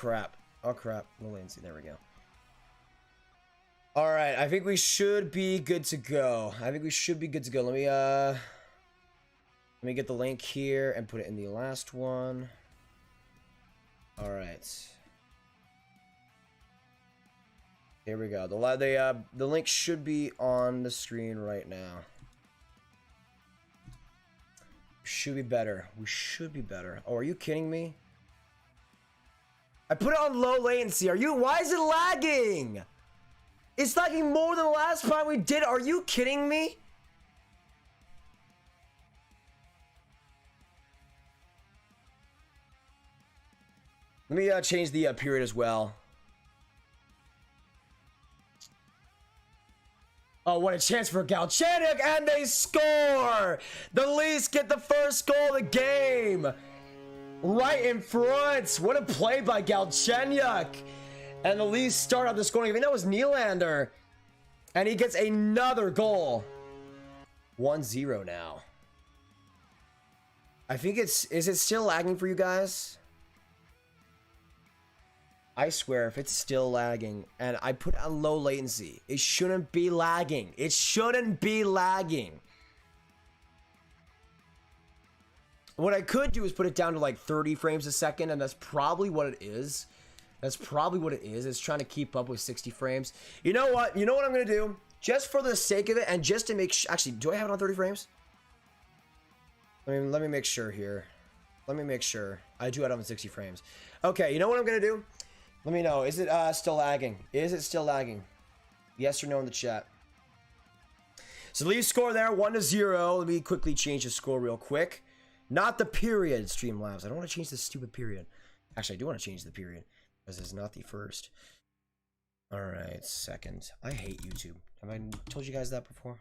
crap. Oh, crap. No latency. There we go. All right. I think we should be good to go. Let me get the link here and put it in the last one. All right. Here we go. The link should be on the screen right now. Should be better. We should be better. Oh, are you kidding me? I put it on low latency. Why is it lagging? It's lagging more than the last time we did. Are you kidding me? Let me change the period as well. Oh, what a chance for Galchenyuk, and they score! The Leafs get the first goal of the game! Right in front! What a play by Galchenyuk! And the Leafs start out the scoring. I think that was Nylander. And he gets another goal. 1-0 now. I think is it still lagging for you guys? I swear, if it's still lagging, and I put on low latency, it shouldn't be lagging. It shouldn't be lagging. What I could do is put it down to like 30 frames a second, and that's probably what it is. That's probably what it is. It's trying to keep up with 60 frames. You know what? You know what I'm going to do? Just for the sake of it, and just to make sure... Actually, do I have it on 30 frames? Let me make sure here. Let me make sure. I do have it on 60 frames. Okay, you know what I'm going to do? Let me know. Is it still lagging? Is it still lagging? Yes or no in the chat. So Leafs score there, 1-0. Let me quickly change the score real quick. Not the period, Streamlabs. I don't want to change this stupid period. Actually, I do want to change the period, because it's not the first. Alright, second. I hate YouTube. Have I told you guys that before?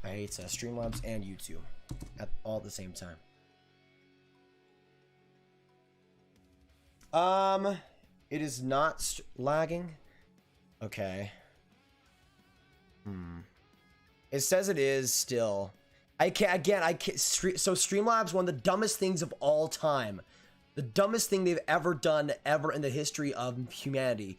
I hate Streamlabs and YouTube all at the same time. It is not lagging. Okay. It says it is still. I can't, so Streamlabs, one of the dumbest things of all time. The dumbest thing they've ever done, ever in the history of humanity.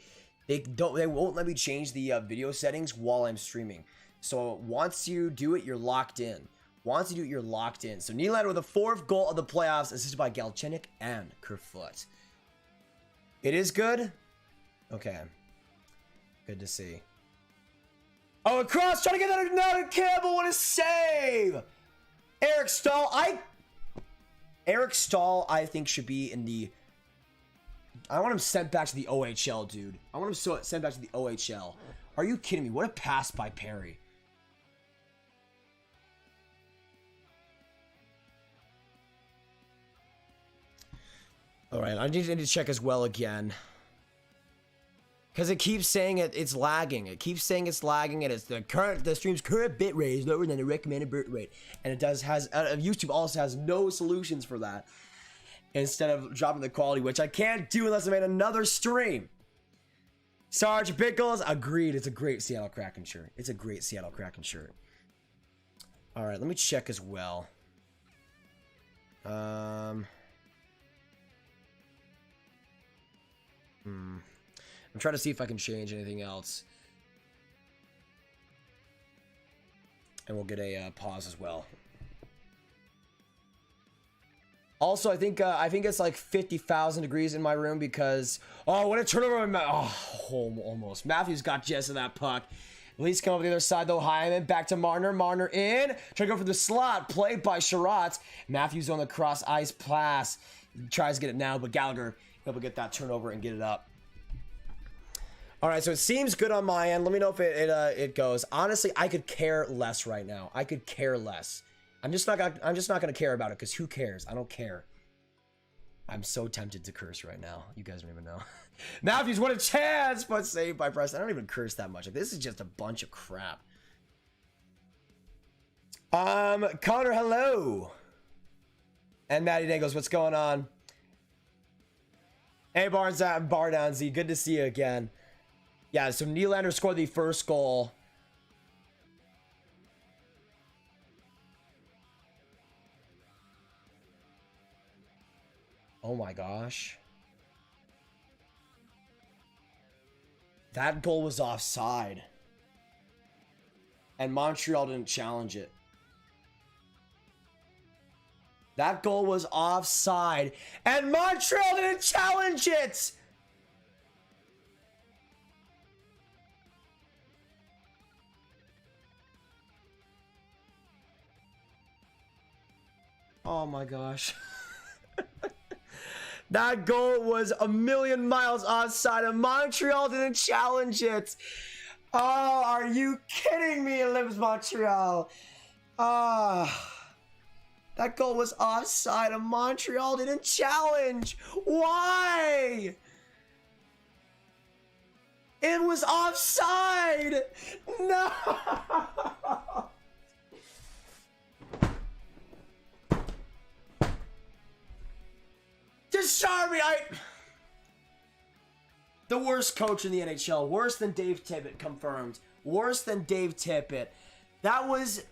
They won't let me change the video settings while I'm streaming. So once you do it, you're locked in. Once you do it, you're locked in. So Nylander with the 4th goal of the playoffs, assisted by Galchenyuk and Kerfoot. It is good? Okay. Good to see. Oh, across, trying to get that another Campbell. What a save! Eric Stahl, I think, should be in the... I want him sent back to the OHL, dude. I want him sent back to the OHL. Are you kidding me? What a pass by Perry. All right, I need to check as well again. Because it keeps saying it's lagging. It keeps saying it's lagging, and it's the stream's current bit rate is lower than the recommended bit rate. And it has YouTube also has no solutions for that. Instead of dropping the quality, which I can't do unless I made another stream. Sarge Pickles, agreed. It's a great Seattle Kraken shirt. It's a great Seattle Kraken shirt. All right, let me check as well. I'm trying to see if I can change anything else. And we'll get a pause as well. Also, I think it's like 50,000 degrees in my room because... Oh, what a turnover. Almost. Matthews got just of that puck. At least come over the other side, though. Hyman back to Marner. Marner in. Trying to go for the slot. Played by Sherratt. Matthews on the cross ice pass. He tries to get it now, but Gallagher able to get that turnover and get it up. All right, so it seems good on my end. Let me know if it goes. Honestly, I could care less right now. I could care less. I'm just not gonna care about it because who cares? I don't care. I'm so tempted to curse right now. You guys don't even know. Matthews, what a chance! But saved by Preston. I don't even curse that much. Like, this is just a bunch of crap. Connor, hello. And Matty Dangles, what's going on? Hey, Bar Down Z, good to see you again. Yeah, so Nylander scored the first goal. Oh my gosh. That goal was offside. And Montreal didn't challenge it. That goal was offside. And Montreal didn't challenge it! Oh my gosh. That goal was a million miles offside and Montreal didn't challenge it. Oh, are you kidding me? It lives Montreal. That goal was offside and Montreal didn't challenge. Why? It was offside. No. Jesperi, the worst coach in the NHL, worse than Dave Tippett, confirmed. Worse than Dave Tippett. That was,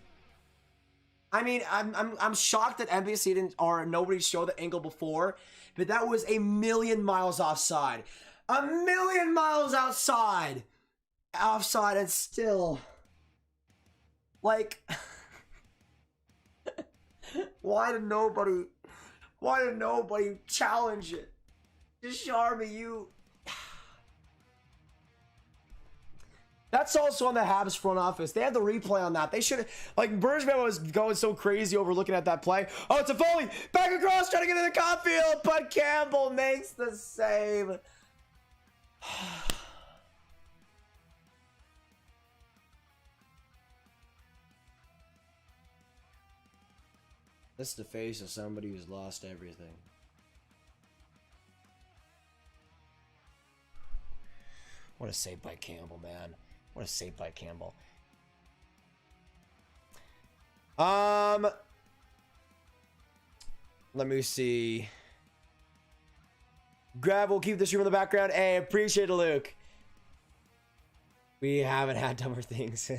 I mean, I'm shocked that NBC didn't or nobody showed the angle before, but that was a million miles offside. A million miles outside. Offside, and still, like, why did nobody challenge it? Jesperi, you. That's also on the Habs front office. They had the replay on that. They should have, like, Bergman was going so crazy over looking at that play. Oh, it's a Foley. Back across, trying to get into Caufield, but Campbell makes the save. This is the face of somebody who's lost everything. What a save by Campbell, man. What a save by Campbell. Let me see. Grab, we'll keep this room in the background. Hey, appreciate it, Luke. We haven't had dumber things.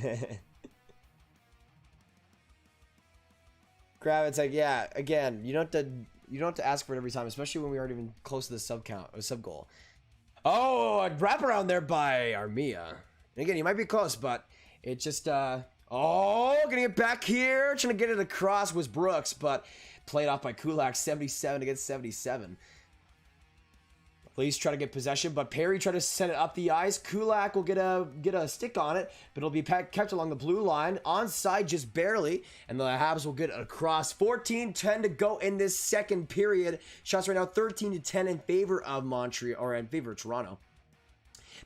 Grab, it's like, yeah, again, you don't have to ask for it every time, especially when we aren't even close to the sub count or sub goal. Oh, a wrap around there by Armia. And again, you might be close, but it just oh, getting it back here, trying to get it across was Brooks, but played off by Kulak, 77 against 77. Please try to get possession, but Perry tried to send it up the ice. Kulak will get a stick on it, but it'll be kept along the blue line. Onside just barely, and the Habs will get across. 14-10 to go in this second period. Shots right now 13-10 in favor of Montreal, or in favor of Toronto.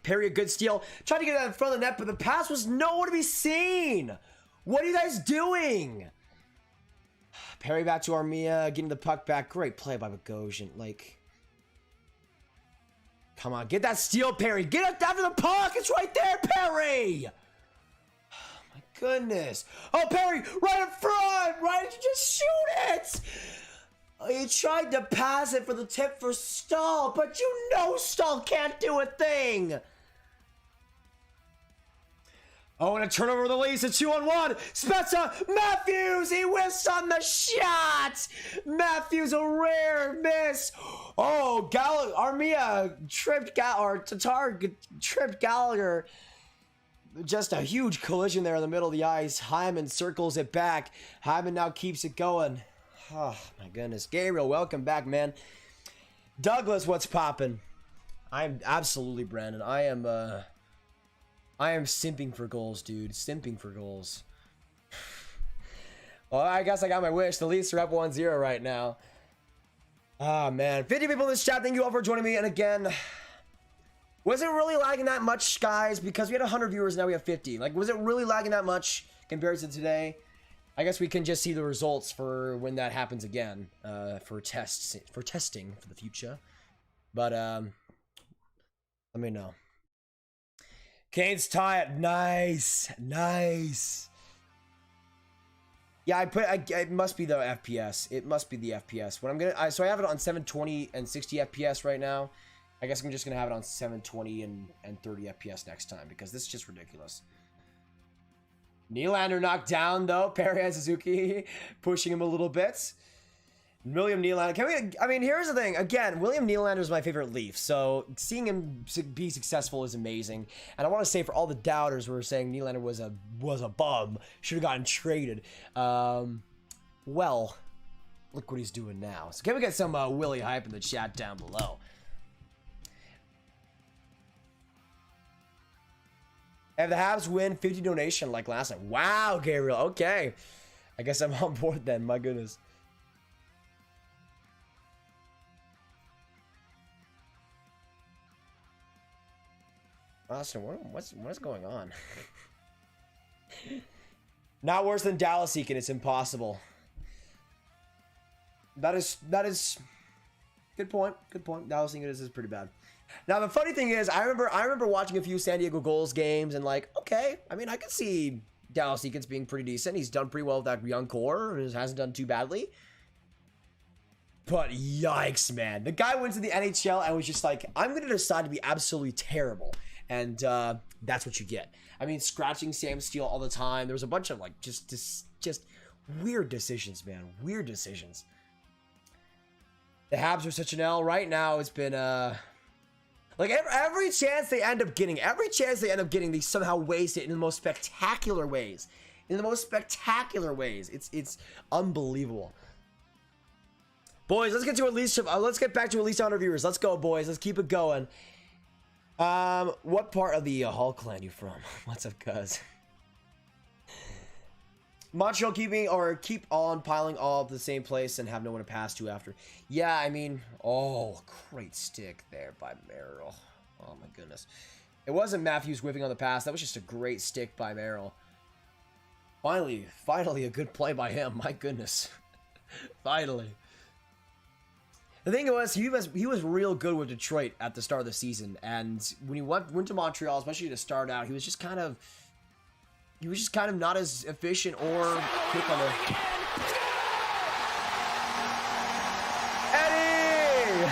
Perry, a good steal. Tried to get it in front of the net, but the pass was nowhere to be seen. What are you guys doing? Perry back to Armia, getting the puck back. Great play by Bogosian. Like, come on, get that steal, Perry. Get it after the puck. It's right there, Perry. Oh, my goodness. Oh, Perry, right in front. Right, just shoot it. He tried to pass it for the tip for Stahl, but you know Stahl can't do a thing. Oh, and a turnover of the Leafs, a 2-on-1. Spezza, Matthews, he whiffs on the shot. Matthews, a rare miss. Oh, Armia tripped Tatar tripped Gallagher. Just a huge collision there in the middle of the ice. Hyman circles it back. Hyman now keeps it going. Oh, my goodness. Gabriel, welcome back, man. Douglas, what's poppin'? I'm absolutely Brandon. I am simping for goals, dude. Simping for goals. Well, I guess I got my wish. The Leafs are up 1-0 right now. Ah, man. 50 people in this chat. Thank you all for joining me. And again, was it really lagging that much, guys? Because we had 100 viewers, now we have 50. Like, was it really lagging that much compared to today? I guess we can just see the results for when that happens again, for testing for the future. But let me know. Canes tie it. Nice. Yeah, it must be the FPS. It must be the FPS. What I'm gonna, so I have it on 720 and 60 FPS right now. I guess I'm just gonna have it on 720 and 30 FPS next time because this is just ridiculous. Nylander knocked down though. Perry and Suzuki pushing him a little bit. William Nylander. I mean, here's the thing. Again, William Nylander is my favorite Leaf, so seeing him be successful is amazing. And I want to say for all the doubters who were saying Nylander was a bum, should have gotten traded. Well, look what he's doing now. So can we get some Willie hype in the chat down below? And the Habs win, 50 donation like last night. Wow, Gabriel. Okay. I guess I'm on board then. My goodness. Auston, what's going on? Not worse than Dallas Eakin. It's impossible. That is good point. Good point. Dallas Eakin is pretty bad. Now the funny thing is, I remember watching a few San Diego Gulls games and like, okay, I mean, I could see Dallas Eakins being pretty decent. He's done pretty well with that young core. He hasn't done too badly. But yikes, man. The guy went to the NHL and was just like, I'm going to decide to be absolutely terrible. And that's what you get. I mean, scratching Sam Steele all the time. There was a bunch of like just weird decisions, man. Weird decisions. The Habs are such an L right now. It's been like every chance they end up getting, they somehow waste it in the most spectacular ways. It's unbelievable. Boys, let's get to at least let's get back to at least 100 viewers. Let's go, boys. Let's keep it going. What part of the Hall clan you from? What's up, cuz? Montreal keep on piling all up the same place and have no one to pass to after. Yeah, I mean, oh, great stick there by Merrill. Oh my goodness. It wasn't Matthews whipping on the pass. That was just a great stick by Merrill. Finally a good play by him. My goodness. Finally. The thing was, he was real good with Detroit at the start of the season, and when he went to Montreal, especially to start out, he was just kind of not as efficient or quick on the. Eddie!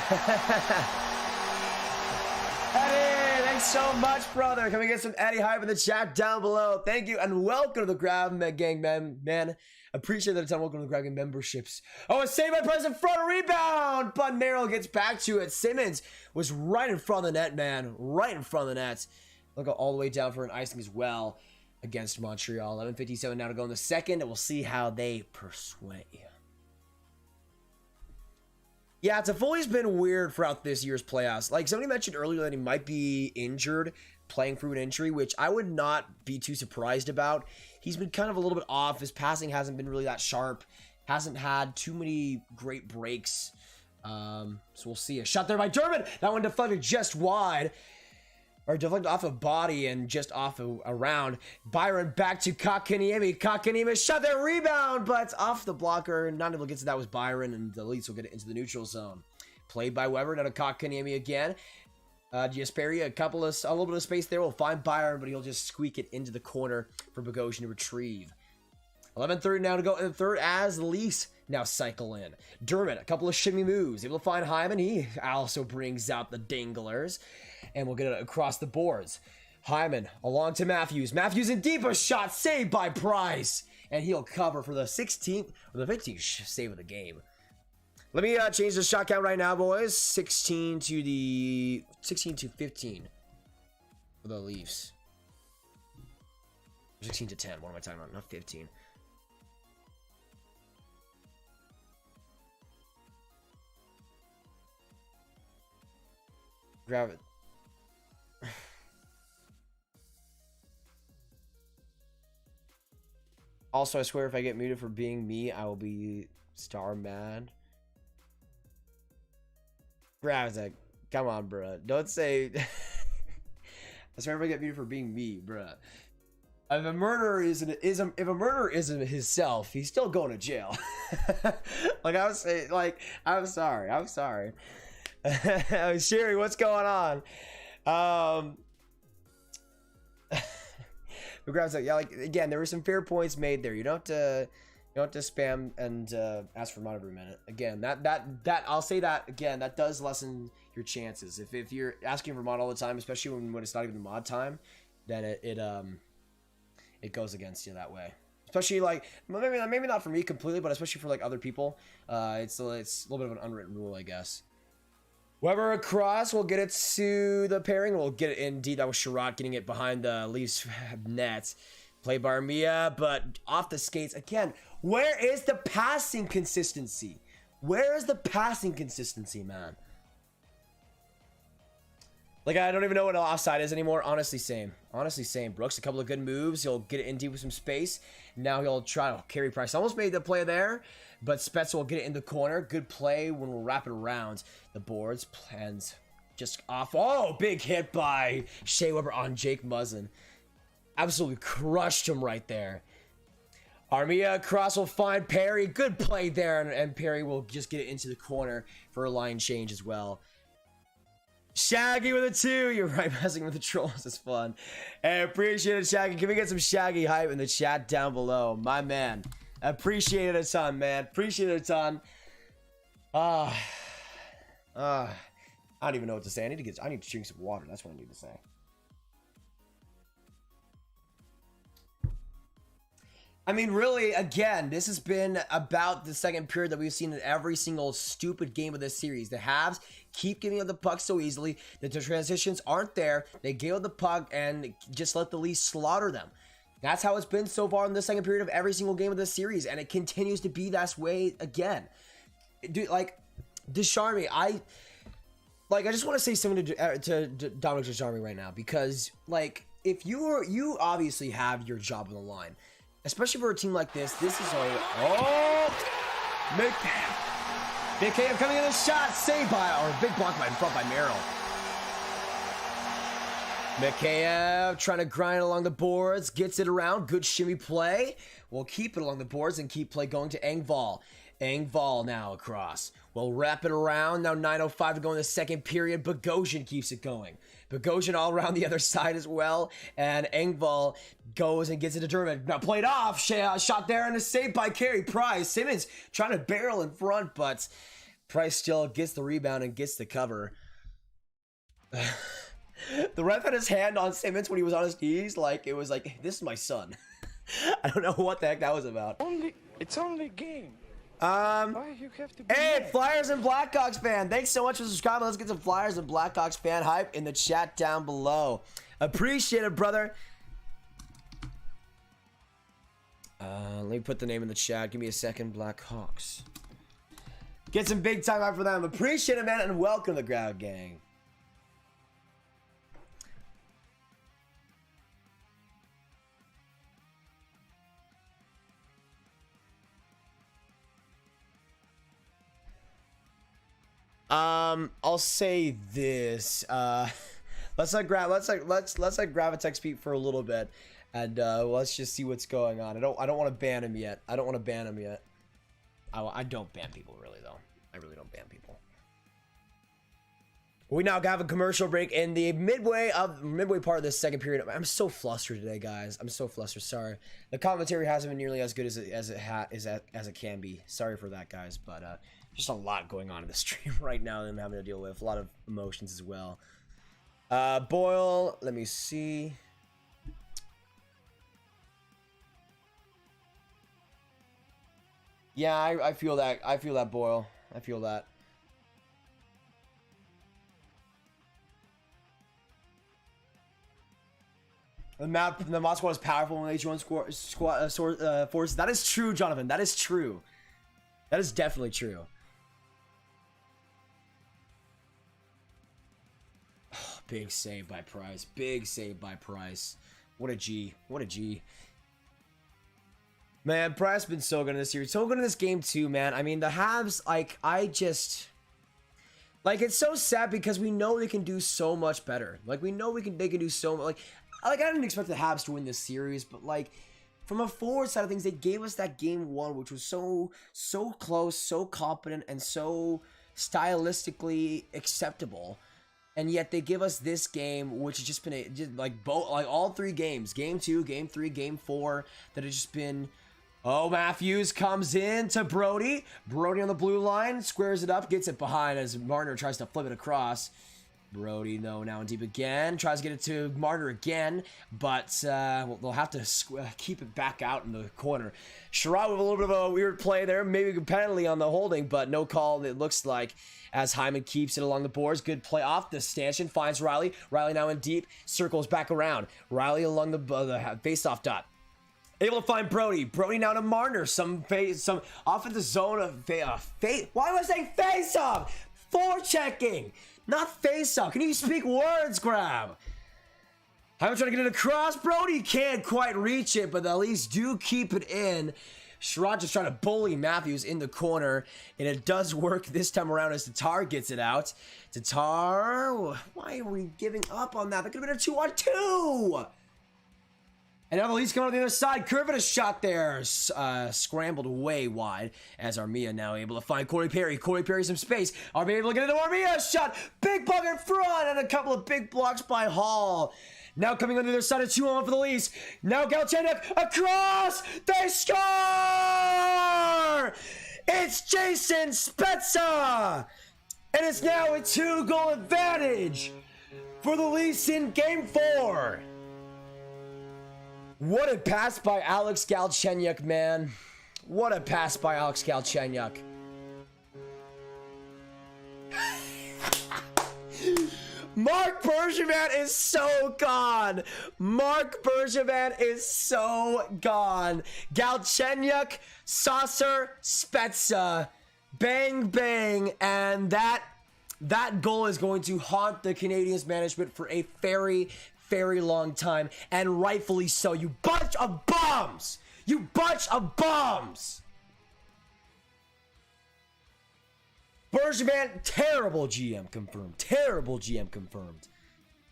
Eddie, thanks so much, brother. Can we get some Eddie hype in the chat down below? Thank you, and welcome to the Grab Gang, man. Appreciate that a ton. Welcome to the Grab Gang memberships. Oh, a save by President front rebound, but Merrill gets back to it. Simmons was right in front of the net, man. Right in front of the net. Look all the way down for an icing as well against Montreal. 11:57 now to go in the second, and we'll see how they persuade you. Yeah, Toffoli's been weird throughout this year's playoffs. Like somebody mentioned earlier that he might be injured, playing through an injury, which I would not be too surprised about. He's been kind of a little bit off. His passing hasn't been really that sharp. Hasn't had too many great breaks. So we'll see. A shot there by Durbin. That one deflected just wide. Or deflected off a body and just off a round. Byron back to Kotkaniemi. Kotkaniemi shot there, rebound, but off the blocker. Not able to get to that was Byron, and the Leafs will get it into the neutral zone. Played by Weber. Now to Kotkaniemi again. Jesperi, a little bit of space there. Will find Byron, but he'll just squeak it into the corner for Bogosian to retrieve. 11:30 now to go in the third as the Leafs now cycle in. Dermott, a couple of shimmy moves. Able to find Hyman. He also brings out the Danglers. And we'll get it across the boards. Hyman along to Matthews. Matthews in deep, a shot saved by Price. And he'll cover for the 16th or the 15th save of the game. Let me change the shot count right now, boys. 16 to 15 for the Leafs. 16 to 10. What am I talking about? Not 15. Grab it. Also, I swear if I get muted for being me, I will be star mad. Gravitech, come on, bruh. Don't say. I swear if I get muted for being me, bruh. If a murderer isn't himself, he's still going to jail. Like I was saying, like I'm sorry. Sherry, what's going on? Yeah, like again, there were some fair points made there. You don't have to spam and ask for mod every minute. Again, that I'll say that again. That does lessen your chances. If you're asking for mod all the time, especially when it's not even mod time, then it goes against you that way. Especially like maybe not for me completely, but especially for like other people. It's a little bit of an unwritten rule, I guess. Weber across, we'll get it to the pairing. We'll get it in deep. That was Sherrod getting it behind the Leafs net. Play by Armia, but off the skates. Again, where is the passing consistency? Where is the passing consistency, man? Like, I don't even know what an offside is anymore. Honestly, same. Honestly, same. Brooks, a couple of good moves. He'll get it in deep with some space. Now he'll try to carry Price. Almost made the play there, but Spezza will get it in the corner. Good play when we'll wrap it around the boards. Plans just off. Oh, big hit by Shea Weber on Jake Muzzin. Absolutely crushed him right there. Armia cross will find Perry. Good play there, and Perry will just get it into the corner for a line change as well. Shaggy with a 2. You're right, messing with the trolls is fun. Hey, appreciate it, Shaggy. Can we get some Shaggy hype in the chat down below? My man. Appreciate it a ton, man. Appreciate it a ton. I don't even know what to say. I need to drink some water. That's what I need to say. I mean, really, again, this has been about the second period that we've seen in every single stupid game of this series. The Habs keep giving up the puck so easily that the transitions aren't there. They give up the puck and just let the Leafs slaughter them. That's how it's been so far in the second period of every single game of this series, and it continues to be that way again. Dude, like, Descharmy, I just want to say something to Dubnyk Descharmy right now, because, like, if you obviously have your job on the line. Especially for a team like this, this is McKay coming in the shot, saved by, or big block by in front by Merrill. Mikheyev trying to grind along the boards, gets it around, good shimmy play. We'll keep it along the boards and keep play going to Engvall. Engvall now across. We'll wrap it around. Now 9:05 to go in the second period. Bogosian keeps it going. Bogosian all around the other side as well. And Engvall goes and gets it to Dermott. Now played off. Shot there and a save by Carey Price. Simmons trying to barrel in front, but Price still gets the rebound and gets the cover. The ref had his hand on Simmons when he was on his knees. Like, it was like, this is my son. I don't know what the heck that was about. It's only a game. Why you have to hey, Flyers and Blackhawks fan. Thanks so much for subscribing. Let's get some Flyers and Blackhawks fan hype in the chat down below. Appreciate it, brother. Let me put the name in the chat. Give me a second. Blackhawks. Get some big time hype for them. Appreciate it, man, and welcome to the Crowd Gang. I'll say this. Let's let Gravitex speak for a little bit, and let's just see what's going on. I don't want to ban him yet. I don't ban people really though. I really don't ban people. We now have a commercial break in the midway part of this second period. I'm so flustered today, guys. I'm so flustered. Sorry. The commentary hasn't been nearly as good as it can be. Sorry for that, guys. But just a lot going on in the stream right now that I'm having to deal with. A lot of emotions as well. Boyle, let me see. Yeah, I feel that. I feel that, Boyle. I feel that. The mod squad is powerful when they join forces. That is true, Jonathan. That is true. That is definitely true. Oh, big save by Price. Big save by Price. What a G. What a G. Man, Price has been so good in this series. So good in this game too, man. I mean, the Habs, like, it's so sad because we know they can do so much better. Like, we know they can do so much. Like, I didn't expect the Habs to win this series, but, like, from a forward side of things, they gave us that game one, which was so close, so competent, and so stylistically acceptable. And yet they give us this game, which has just been all three games, game 2, game 3, game 4, that have just been. Oh, Matthews comes in to Brody. Brody on the blue line, squares it up, gets it behind as Marner tries to flip it across. Brody, though, now in deep again. Tries to get it to Marner again, but well, they'll have to keep it back out in the corner. Sherrod with a little bit of a weird play there. Maybe a penalty on the holding, but no call, it looks like, as Hyman keeps it along the boards. Good play off the stanchion. Finds Riley. Riley now in deep. Circles back around. Riley along the face-off dot. Able to find Brody. Brody now to Marner. Some off in the zone of why was I saying face-off? Forechecking. Not face-off. Can you speak words, Grab? I'm trying to get it across. Brody can't quite reach it, but at least do keep it in. Sherrod just trying to bully Matthews in the corner, and it does work this time around as Tatar gets it out. Tatar, why are we giving up on that? That could have been a 2-on-2. And now the Leafs come on the other side. Curvin a shot there. Scrambled way wide as Armia now able to find Corey Perry. Corey Perry some space. Armia able to get into Armia. Shot. Big puck in front and a couple of big blocks by Hall. Now coming on the other side of 2-on-1 for the Leafs. Now Galchenyuk across. They score! It's Jason Spezza. And it's now a 2-goal advantage for the Leafs in Game 4. What a pass by Alex Galchenyuk, man. What a pass by Alex Galchenyuk. Marc Bergevin is so gone. Marc Bergevin is so gone. Galchenyuk, Saucer, Spezza. Bang, bang. And that goal is going to haunt the Canadiens management for a very long time, and rightfully so. You bunch of bums! You bunch of bums! Bergevin, terrible GM confirmed. Terrible GM confirmed.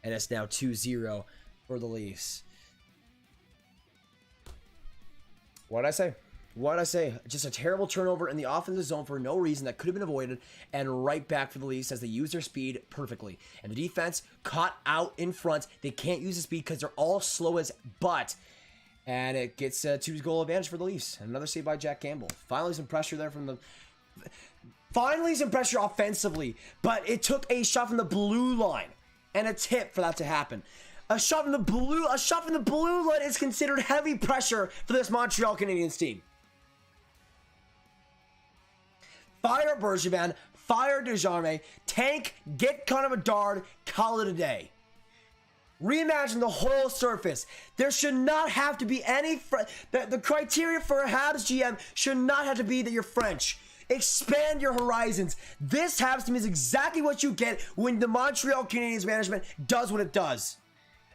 And it's now 2-0 for the Leafs. What did I say? What did I say? Just a terrible turnover in the offensive zone for no reason that could have been avoided, and right back for the Leafs as they use their speed perfectly. And the defense caught out in front. They can't use the speed because they're all slow as butt. And it gets a 2-goal advantage for the Leafs. And another save by Jack Campbell. Finally some pressure there from the... Finally some pressure offensively, but it took a shot from the blue line and a tip for that to happen. A shot from the blue line is considered heavy pressure for this Montreal Canadiens team. Fire Bergevin, fire Desjardins, tank, get Connor Bedard, call it a day. Reimagine the whole surface. There should not have to be any... The criteria for a Habs GM should not have to be that you're French. Expand your horizons. This Habs team is exactly what you get when the Montreal Canadiens management does what it does.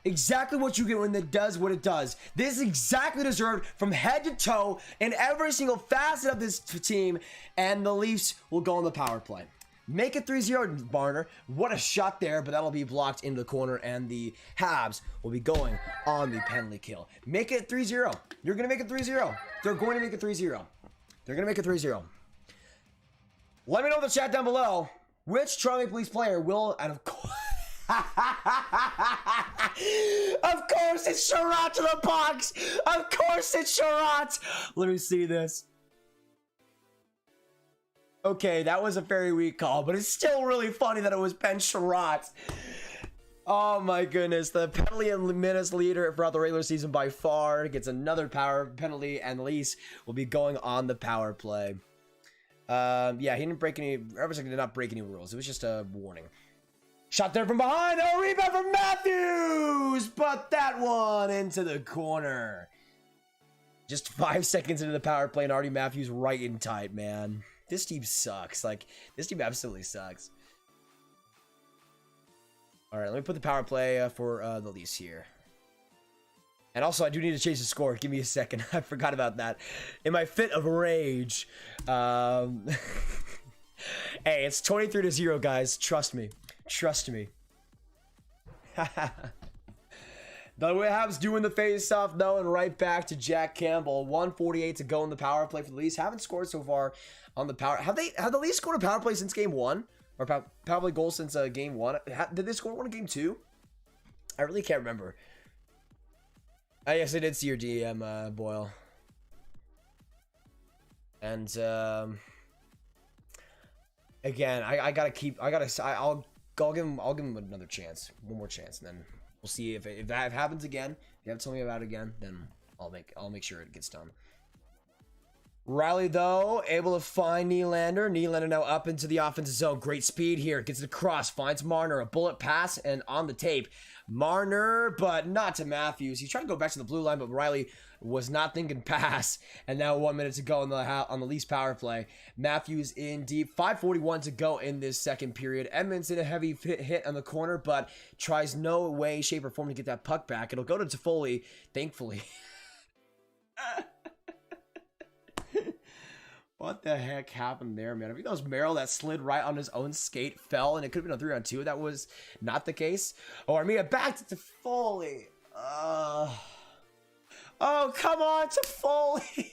Exactly what you get when it does what it does. This is exactly deserved from head to toe in every single facet of this team, and the Leafs will go on the power play. Make it 3-0, Barner. What a shot there, but that'll be blocked into the corner, and the Habs will be going on the penalty kill. Make it 3-0. You're going to make it 3-0. They're going to make it 3-0. They're going to make it 3-0. Let me know in the chat down below which Toronto Maple Leafs player will, and of course... Of course it's Sherrod to the box. Of course it's Sherrod. Let me see this. Okay, that was a very weak call, but it's still really funny that it was Ben Sherrod. Oh my goodness, the penalty and minutes leader throughout the regular season by far gets another power penalty, and the Leafs will be going on the power play. Yeah, he didn't break any. Everson did not break any rules. It was just a warning. Shot there from behind. A rebound from Matthews, but that one into the corner. Just 5 seconds into the power play, and already Matthews right in tight, man. This team sucks. Like, this team absolutely sucks. All right, let me put the power play for the Leafs here. And also, I do need to change the score. Give me a second. I forgot about that. In my fit of rage. Hey, it's 23-0, guys. Trust me. Trust me. The Habs doing the face-off, though, and right back to Jack Campbell. 1:48 to go in the power play for the Leafs. Haven't scored so far on the power. Have the Leafs scored a power play since game 1? Or power play goal since game 1? Did they score one in game 2? I really can't remember. Yes, I did see your DM, Boyle. And again, I'll I'll give him another chance, one more chance, and then we'll see if that happens again. If you have to tell me about it again, then I'll make sure it gets done. Riley, though, able to find Nylander. Nylander now up into the offensive zone. Great speed here. Gets it across. Finds Marner. A bullet pass. And on the tape, Marner, but not to Matthews. He's trying to go back to the blue line, but Riley was not thinking pass. And now 1 minute to go on the Leafs power play. Matthews in deep. 5:41 to go in this second period. Edmonton a heavy hit on the corner, but tries no way, shape, or form to get that puck back. It'll go to Toffoli, thankfully. What the heck happened there, man? I think that was Merrill that slid right on his own skate, fell, and it could have been a 3-on-2. That was not the case. Oh, Armia back to Toffoli. Oh, come on, Toffoli.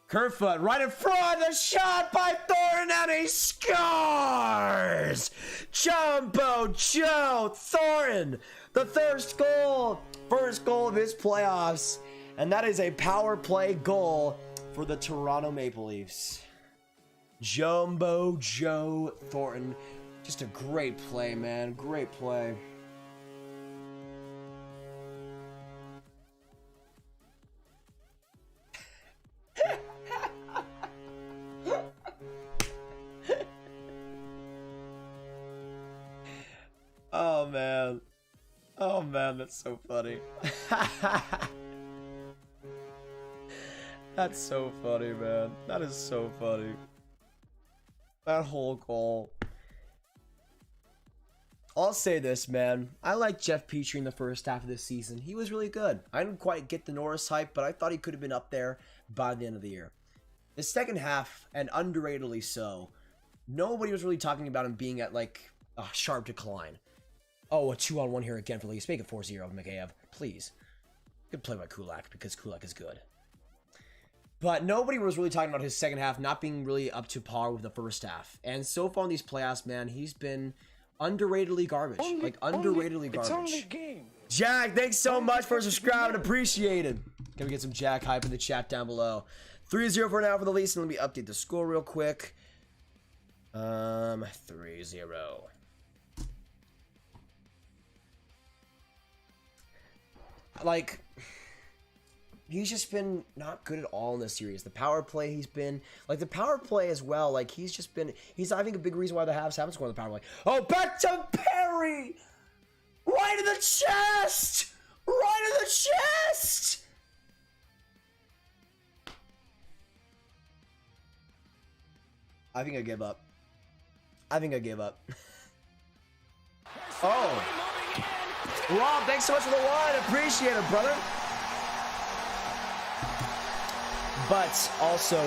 Kerfoot right in front, the shot by Thornton, and he scores! Jumbo Joe Thornton, the first goal of his playoffs, and that is a power play goal for the Toronto Maple Leafs. Jumbo Joe Thornton, just a great play, man, great play. Oh man, that's so funny. That's so funny, man. That is so funny. That whole goal. I'll say this, man. I like Jeff Petrie in the first half of this season. He was really good. I didn't quite get the Norris hype, but I thought he could have been up there by the end of the year. The second half, and underratedly so, nobody was really talking about him being at like a sharp decline. Oh, a 2-on-1 here again for Leafs. Make it 4-0, Mikheyev. Please. Good play by Kulak, because Kulak is good. But nobody was really talking about his second half not being really up to par with the first half. And so far in these playoffs, man, he's been underratedly garbage. Underratedly garbage. It's only game. Jack, thanks so much for subscribing. Appreciated. Can we get some Jack hype in the chat down below? 3-0 for now for the Leafs. And let me update the score real quick. 3-0. Like, he's just been not good at all in this series. The power play, he's been, like, the power play as well, like, he's I think, a big reason why the Habs haven't scored the power play. Oh, back to Perry! Right in the chest! Right in the chest! I think I give up. Oh. Rob, thanks so much for the one. Appreciate it, brother. But also,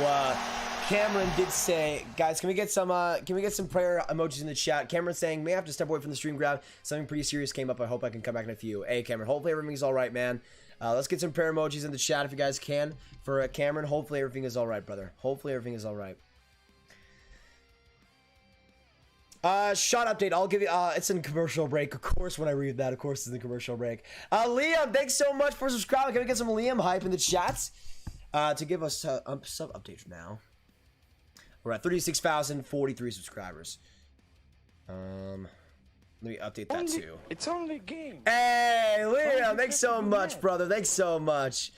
Cameron did say, guys, can we get some prayer emojis in the chat? Cameron saying, may have to step away from the stream grab. Something pretty serious came up. I hope I can come back in a few. Hey, Cameron, hopefully everything's all right, man. Let's get some prayer emojis in the chat if you guys can. For Cameron, hopefully everything is all right, brother. Hopefully everything is all right. Shot update. I'll give you, it's in commercial break. Of course, when I read that, of course, it's in the commercial break. Liam, thanks so much for subscribing. Can we get some Liam hype in the chats? To give us some updates now. We're at 36,043 subscribers. Let me update that too. It's only game. Hey, Liam, thanks so much, brother. Thanks so much.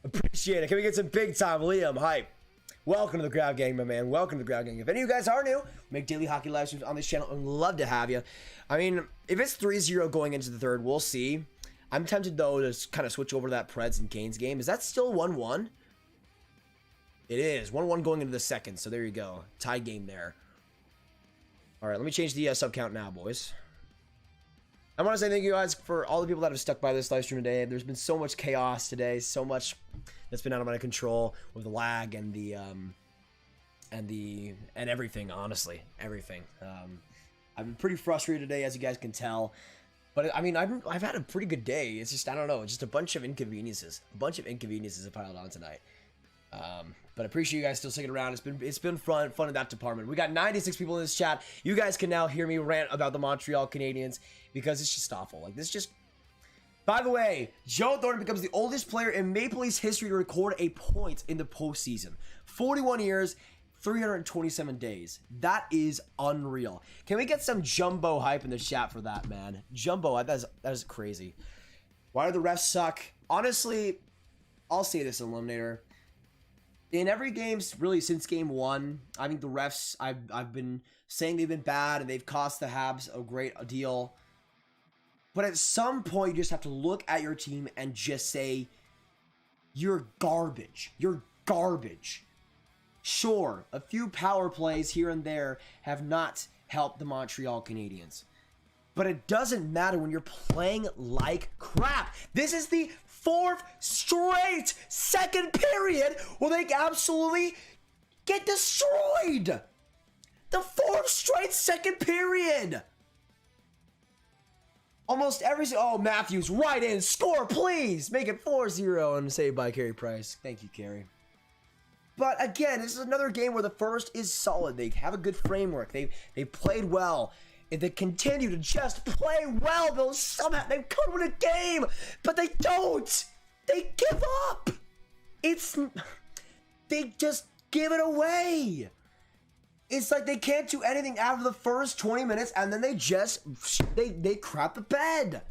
Appreciate it. Can we get some big time Liam hype? Welcome to the Grab Gang, my man. Welcome to the Grab Gang. If any of you guys are new, make daily hockey live streams on this channel. I'd love to have you. I mean, if it's 3-0 going into the third, we'll see. I'm tempted, though, to kind of switch over to that Preds and Canes game. Is that still 1-1? It is. 1-1 going into the second, so there you go. Tied game there. All right, let me change the sub count now, boys. I want to say thank you guys for all the people that have stuck by this live stream today. There's been so much chaos today, so much that's been out of my control with the lag and everything, honestly, everything. I've been pretty frustrated today, as you guys can tell. But I mean, I've had a pretty good day. It's just, I don't know, just a bunch of inconveniences. A bunch of inconveniences have piled on tonight. But I appreciate you guys still sticking around. It's been fun in that department. We got 96 people in this chat. You guys can now hear me rant about the Montreal Canadiens because it's just awful. Like, this just, By the way, Joe Thornton becomes the oldest player in Maple Leafs history to record a point in the postseason. 41 years, 327 days. That is unreal. Can we get some jumbo hype in the chat for that, man? Jumbo, that is crazy. Why do the refs suck? Honestly, I'll say this, Eliminator. In every game, really since game 1, I think the refs, I've been saying they've been bad and they've cost the Habs a great deal. But at some point, you just have to look at your team and just say, you're garbage. You're garbage. Sure, a few power plays here and there have not helped the Montreal Canadiens. But it doesn't matter when you're playing like crap. This is the 4th straight second period where they absolutely get destroyed. The 4th straight second period. Almost every... Oh, Matthews, right in. Score, please. Make it 4-0 and saved by Carey Price. Thank you, Carey. But again, this is another game where the first is solid. They have a good framework. They played well. If they continue to just play well, they'll somehow... They could win a game, but they don't. They give up. They just give it away. It's like they can't do anything after the first 20 minutes, and then they just, they crap the bed.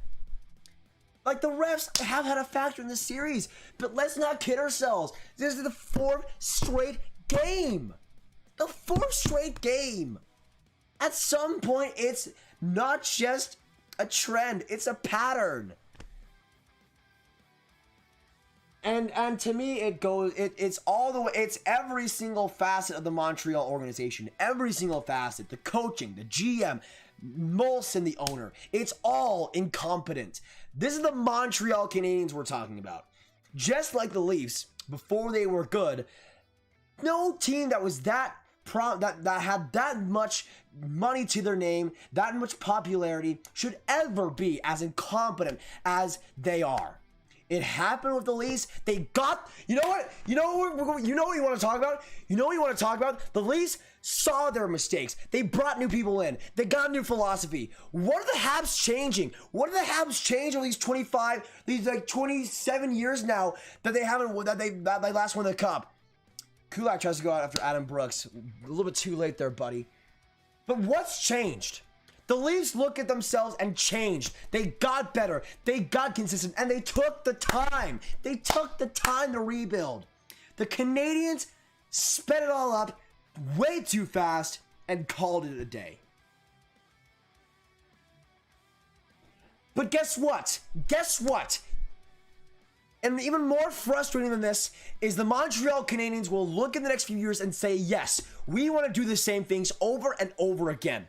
Like, the refs have had a factor in this series, but let's not kid ourselves. This is the 4th straight game. The 4th straight game. At some point, it's not just a trend, it's a pattern. And to me, it's all the way, it's every single facet of the Montreal organization. Every single facet. The coaching, the GM, Molson, the owner. It's all incompetent. This is the Montreal Canadiens we're talking about. Just like the Leafs, before they were good, no team that was that had that much money to their name, that much popularity, should ever be as incompetent as they are. It happened with the Leafs. They got... You know what? You know what you want to talk about? You know what you want to talk about? The Leafs saw their mistakes. They brought new people in. They got a new philosophy. What are the Habs changing? What are the Habs changed over these 27 years now that they haven't... That they last won the Cup? Kulak tries to go out after Adam Brooks. A little bit too late there, buddy. But what's changed? The Leafs look at themselves and changed. They got better. They got consistent. And they took the time. They took the time to rebuild. The Canadiens sped it all up way too fast and called it a day. But guess what? Guess what? And even more frustrating than this is the Montreal Canadiens will look in the next few years and say, yes, we want to do the same things over and over again.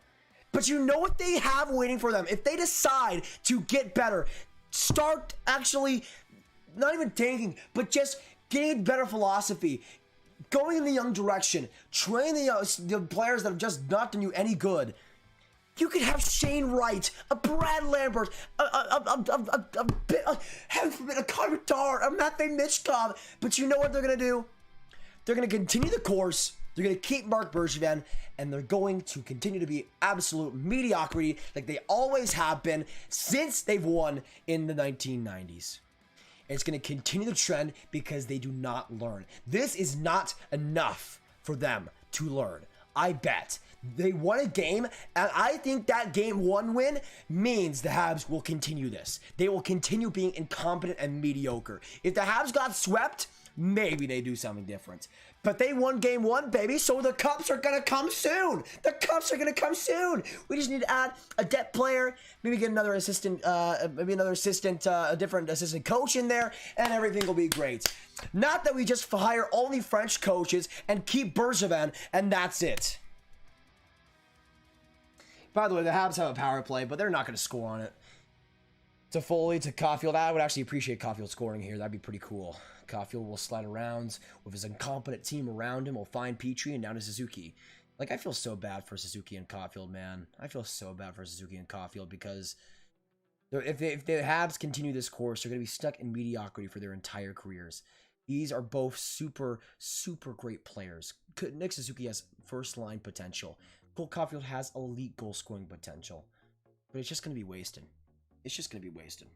But you know what they have waiting for them? If they decide to get better, start actually, not even tanking, but just getting better philosophy, going in the young direction, train the players that have just not done you any good. You could have Shane Wright, a Brad Lambert, a Connor Bedard, a Matvei Michkov. But you know what they're going to do? They're going to continue the course. They're going to keep Marc Bergevin, and they're going to continue to be absolute mediocrity like they always have been since they've won in the 1990s. It's going to continue the trend because they do not learn. This is not enough for them to learn. I bet. They won a game, and I think that game 1 win means the Habs will continue this. They will continue being incompetent and mediocre. If the Habs got swept, maybe they do something different. But they won game 1, baby, so the Cups are going to come soon. The Cups are going to come soon. We just need to add a depth player, maybe get another assistant, a different assistant coach in there, and everything will be great. Not that we just hire only French coaches and keep Bergevin, and that's it. By the way, the Habs have a power play, but they're not going to score on it. To Foley, to Caufield. I would actually appreciate Caufield scoring here. That'd be pretty cool. Caufield will slide around with his incompetent team around him. We'll find Petrie and down to Suzuki. Like, I feel so bad for Suzuki and Caufield, man. I feel so bad for Suzuki and Caufield because if the Habs continue this course, they're going to be stuck in mediocrity for their entire careers. These are both super, super great players. Nick Suzuki has first-line potential. Cole Caufield has elite goal-scoring potential. But it's just going to be wasted. It's just going to be wasted.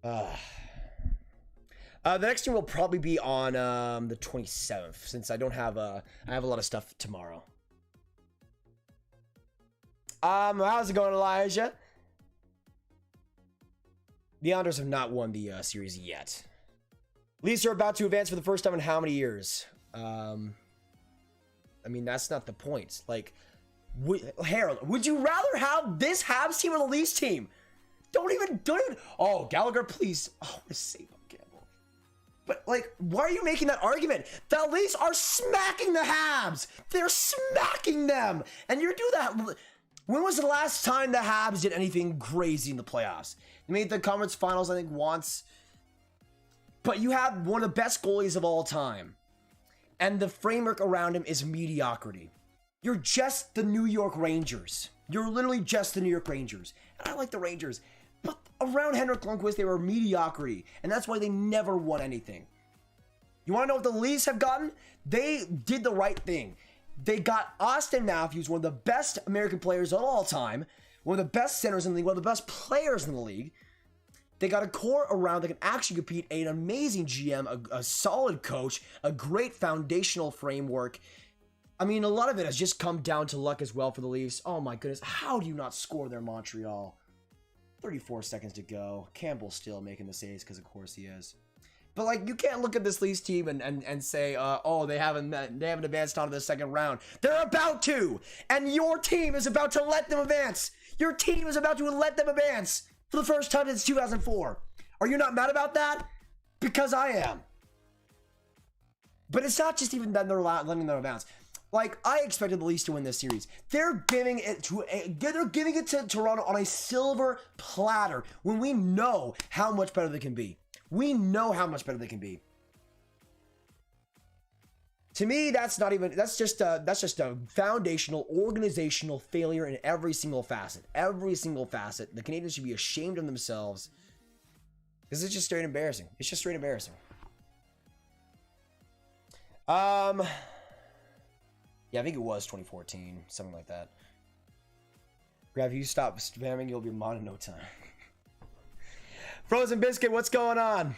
The next stream will probably be on the 27th, since I don't have I have a lot of stuff tomorrow. How's it going, Elijah? The Islanders have not won the series yet. Leafs are about to advance for the first time in how many years? I mean, that's not the point. Like, Harold, would you rather have this Habs team or the Leafs team? Don't even. Oh, Gallagher, please. Oh, save him, Campbell. But, like, why are you making that argument? The Leafs are smacking the Habs. They're smacking them. And you do that. When was the last time the Habs did anything crazy in the playoffs? They made the conference finals, I think, once. But you have one of the best goalies of all time. And the framework around him is mediocrity. You're just the New York Rangers. You're literally just the New York Rangers. And I like the Rangers. But around Henrik Lundqvist, they were mediocrity. And that's why they never won anything. You want to know what the Leafs have gotten? They did the right thing. They got Auston Matthews, one of the best American players of all time. One of the best centers in the league. One of the best players in the league. They got a core around that can actually compete, an amazing GM, a solid coach, a great foundational framework. I mean, a lot of it has just come down to luck as well for the Leafs. Oh my goodness, how do you not score there, Montreal? 34 seconds to go. Campbell's still making the saves because of course he is. But like, you can't look at this Leafs team and say, oh, they haven't advanced on to the second round. They're about to, and your team is about to let them advance. Your team is about to let them advance. For the first time since 2004. Are you not mad about that? Because I am. But it's not just even that they're letting them advance. Like, I expected the Leafs to win this series. They're giving it to Toronto on a silver platter when we know how much better they can be. We know how much better they can be. To me, that's just a foundational organizational failure in every single facet. Every single facet. The Canadiens should be ashamed of themselves. Because it's just straight embarrassing. It's just straight embarrassing. Yeah, I think it was 2014. Something like that. Grab, if you stop spamming, you'll be mod in no time. Frozen Biscuit, what's going on?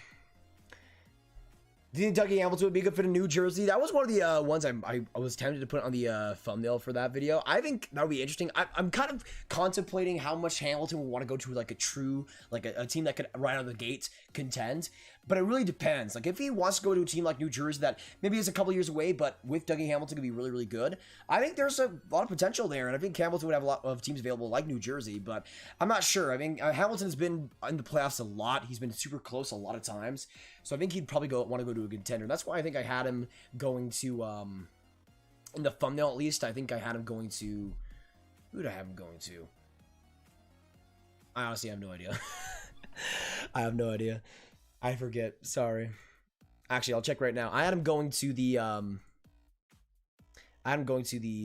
Do you think Dougie Hamilton would be good for the New Jersey? That was one of the ones I was tempted to put on the thumbnail for that video. I think that would be interesting. I'm kind of contemplating how much Hamilton would want to go to like a true, like a team that could right out of the gate contend. But it really depends. Like if he wants to go to a team like New Jersey that maybe is a couple years away, but with Dougie Hamilton could be really, really good. I think there's a lot of potential there. And I think Hamilton would have a lot of teams available like New Jersey, but I'm not sure. I mean, Hamilton's been in the playoffs a lot. He's been super close a lot of times. So I think he'd probably want to go to a contender. That's why I think I had him going to, in the thumbnail at least, I think I had him going to, who did I have him going to? I honestly have no idea. I have no idea. I forget. Sorry. Actually, I'll check right now. I had him going to the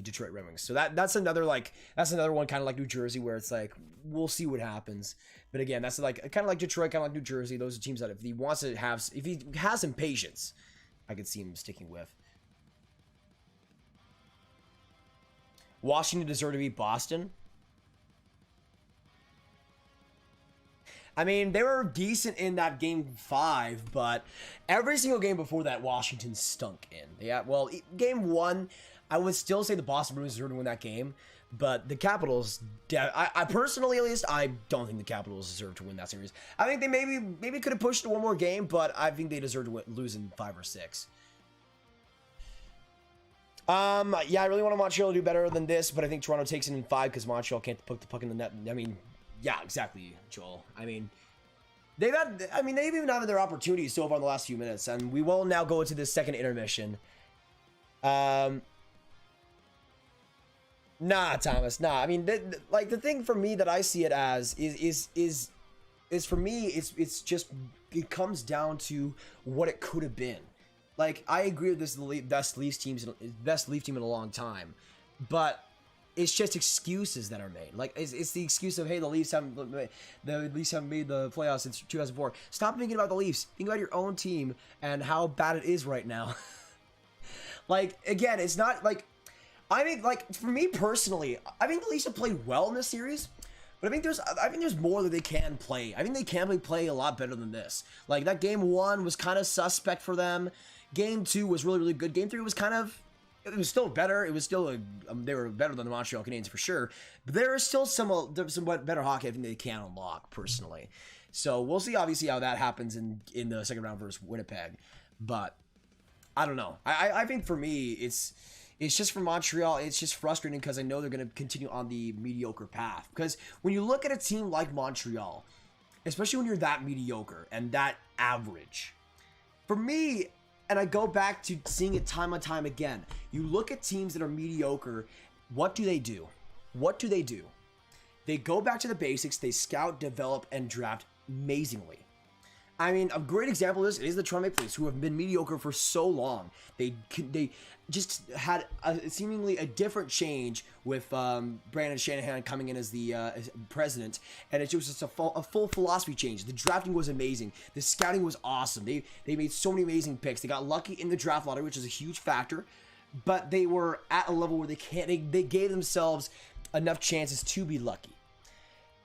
Detroit Red Wings. So that's another one kind of like New Jersey where it's like we'll see what happens. But again, that's like kind of like Detroit, kind of like New Jersey. Those are teams that if he has some patience, I could see him sticking with. Washington deserve to beat Boston. I mean, they were decent in that game 5, but every single game before that, Washington stunk in. Yeah, well, game 1, I would still say the Boston Bruins deserve to win that game, but the Capitals, I personally at least, I don't think the Capitals deserve to win that series. I think they maybe could have pushed one more game, but I think they deserve to lose in 5 or 6. Yeah, I really want Montreal to do better than this, but I think Toronto takes it in 5 because Montreal can't put the puck in the net. I mean, yeah, exactly, Joel. I mean, they've even had their opportunities so far in the last few minutes, and we will now go into this second intermission. Nah, Thomas, nah. I mean, the thing for me that I see it as is for me, it's just, it comes down to what it could have been. Like, I agree with this is the best Leaf team in a long time, but it's just excuses that are made. Like, it's the excuse of, hey, the Leafs haven't made the playoffs since 2004. Stop thinking about the Leafs. Think about your own team and how bad it is right now. Like, again, it's not like, I mean, like, for me personally, I think the Leafs have played well in this series, But I think there's more that they can play. I think they can play a lot better than this. Like, that game 1 was kind of suspect for them. Game 2 was really, really good. Game 3 was kind of, it was still better. It was still they were better than the Montreal Canadiens for sure. But there is still some better hockey I think they can unlock personally. So we'll see obviously how that happens in the second round versus Winnipeg. But I don't know. I think for me it's just for Montreal, it's just frustrating because I know they're going to continue on the mediocre path. Because when you look at a team like Montreal, especially when you're that mediocre and that average, for me, and I go back to seeing it time and time again, you look at teams that are mediocre, what do they do? What do they do? They go back to the basics, they scout, develop, and draft amazingly. I mean, a great example of this is the Toronto Maple Leafs, who have been mediocre for so long. They just had seemingly a different change with Brandon Shanahan coming in as the president, and it was just a full philosophy change. The drafting was amazing. The scouting was awesome. They made so many amazing picks. They got lucky in the draft lottery, which is a huge factor, but they were at a level where they gave themselves enough chances to be lucky.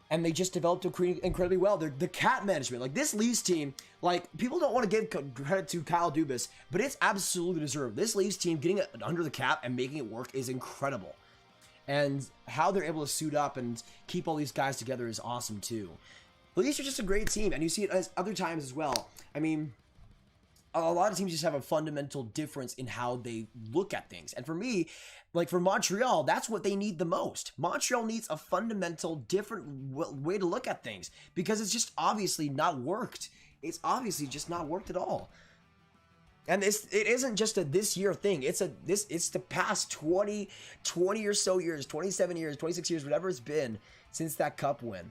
And they just developed incredibly well. The cap management, like this Leafs team, like people don't want to give credit to Kyle Dubas, but it's absolutely deserved. This Leafs team getting it under the cap and making it work is incredible. And how they're able to suit up and keep all these guys together is awesome too. The Leafs are just a great team, and you see it as other times as well. I mean, a lot of teams just have a fundamental difference in how they look at things. And for me, like for Montreal, that's what they need the most. Montreal needs a fundamental different way to look at things because it's just obviously not worked. It's obviously just not worked at all. And it isn't just a this year thing. It's the past 20 or so years, 27 years, 26 years, whatever it's been since that cup win.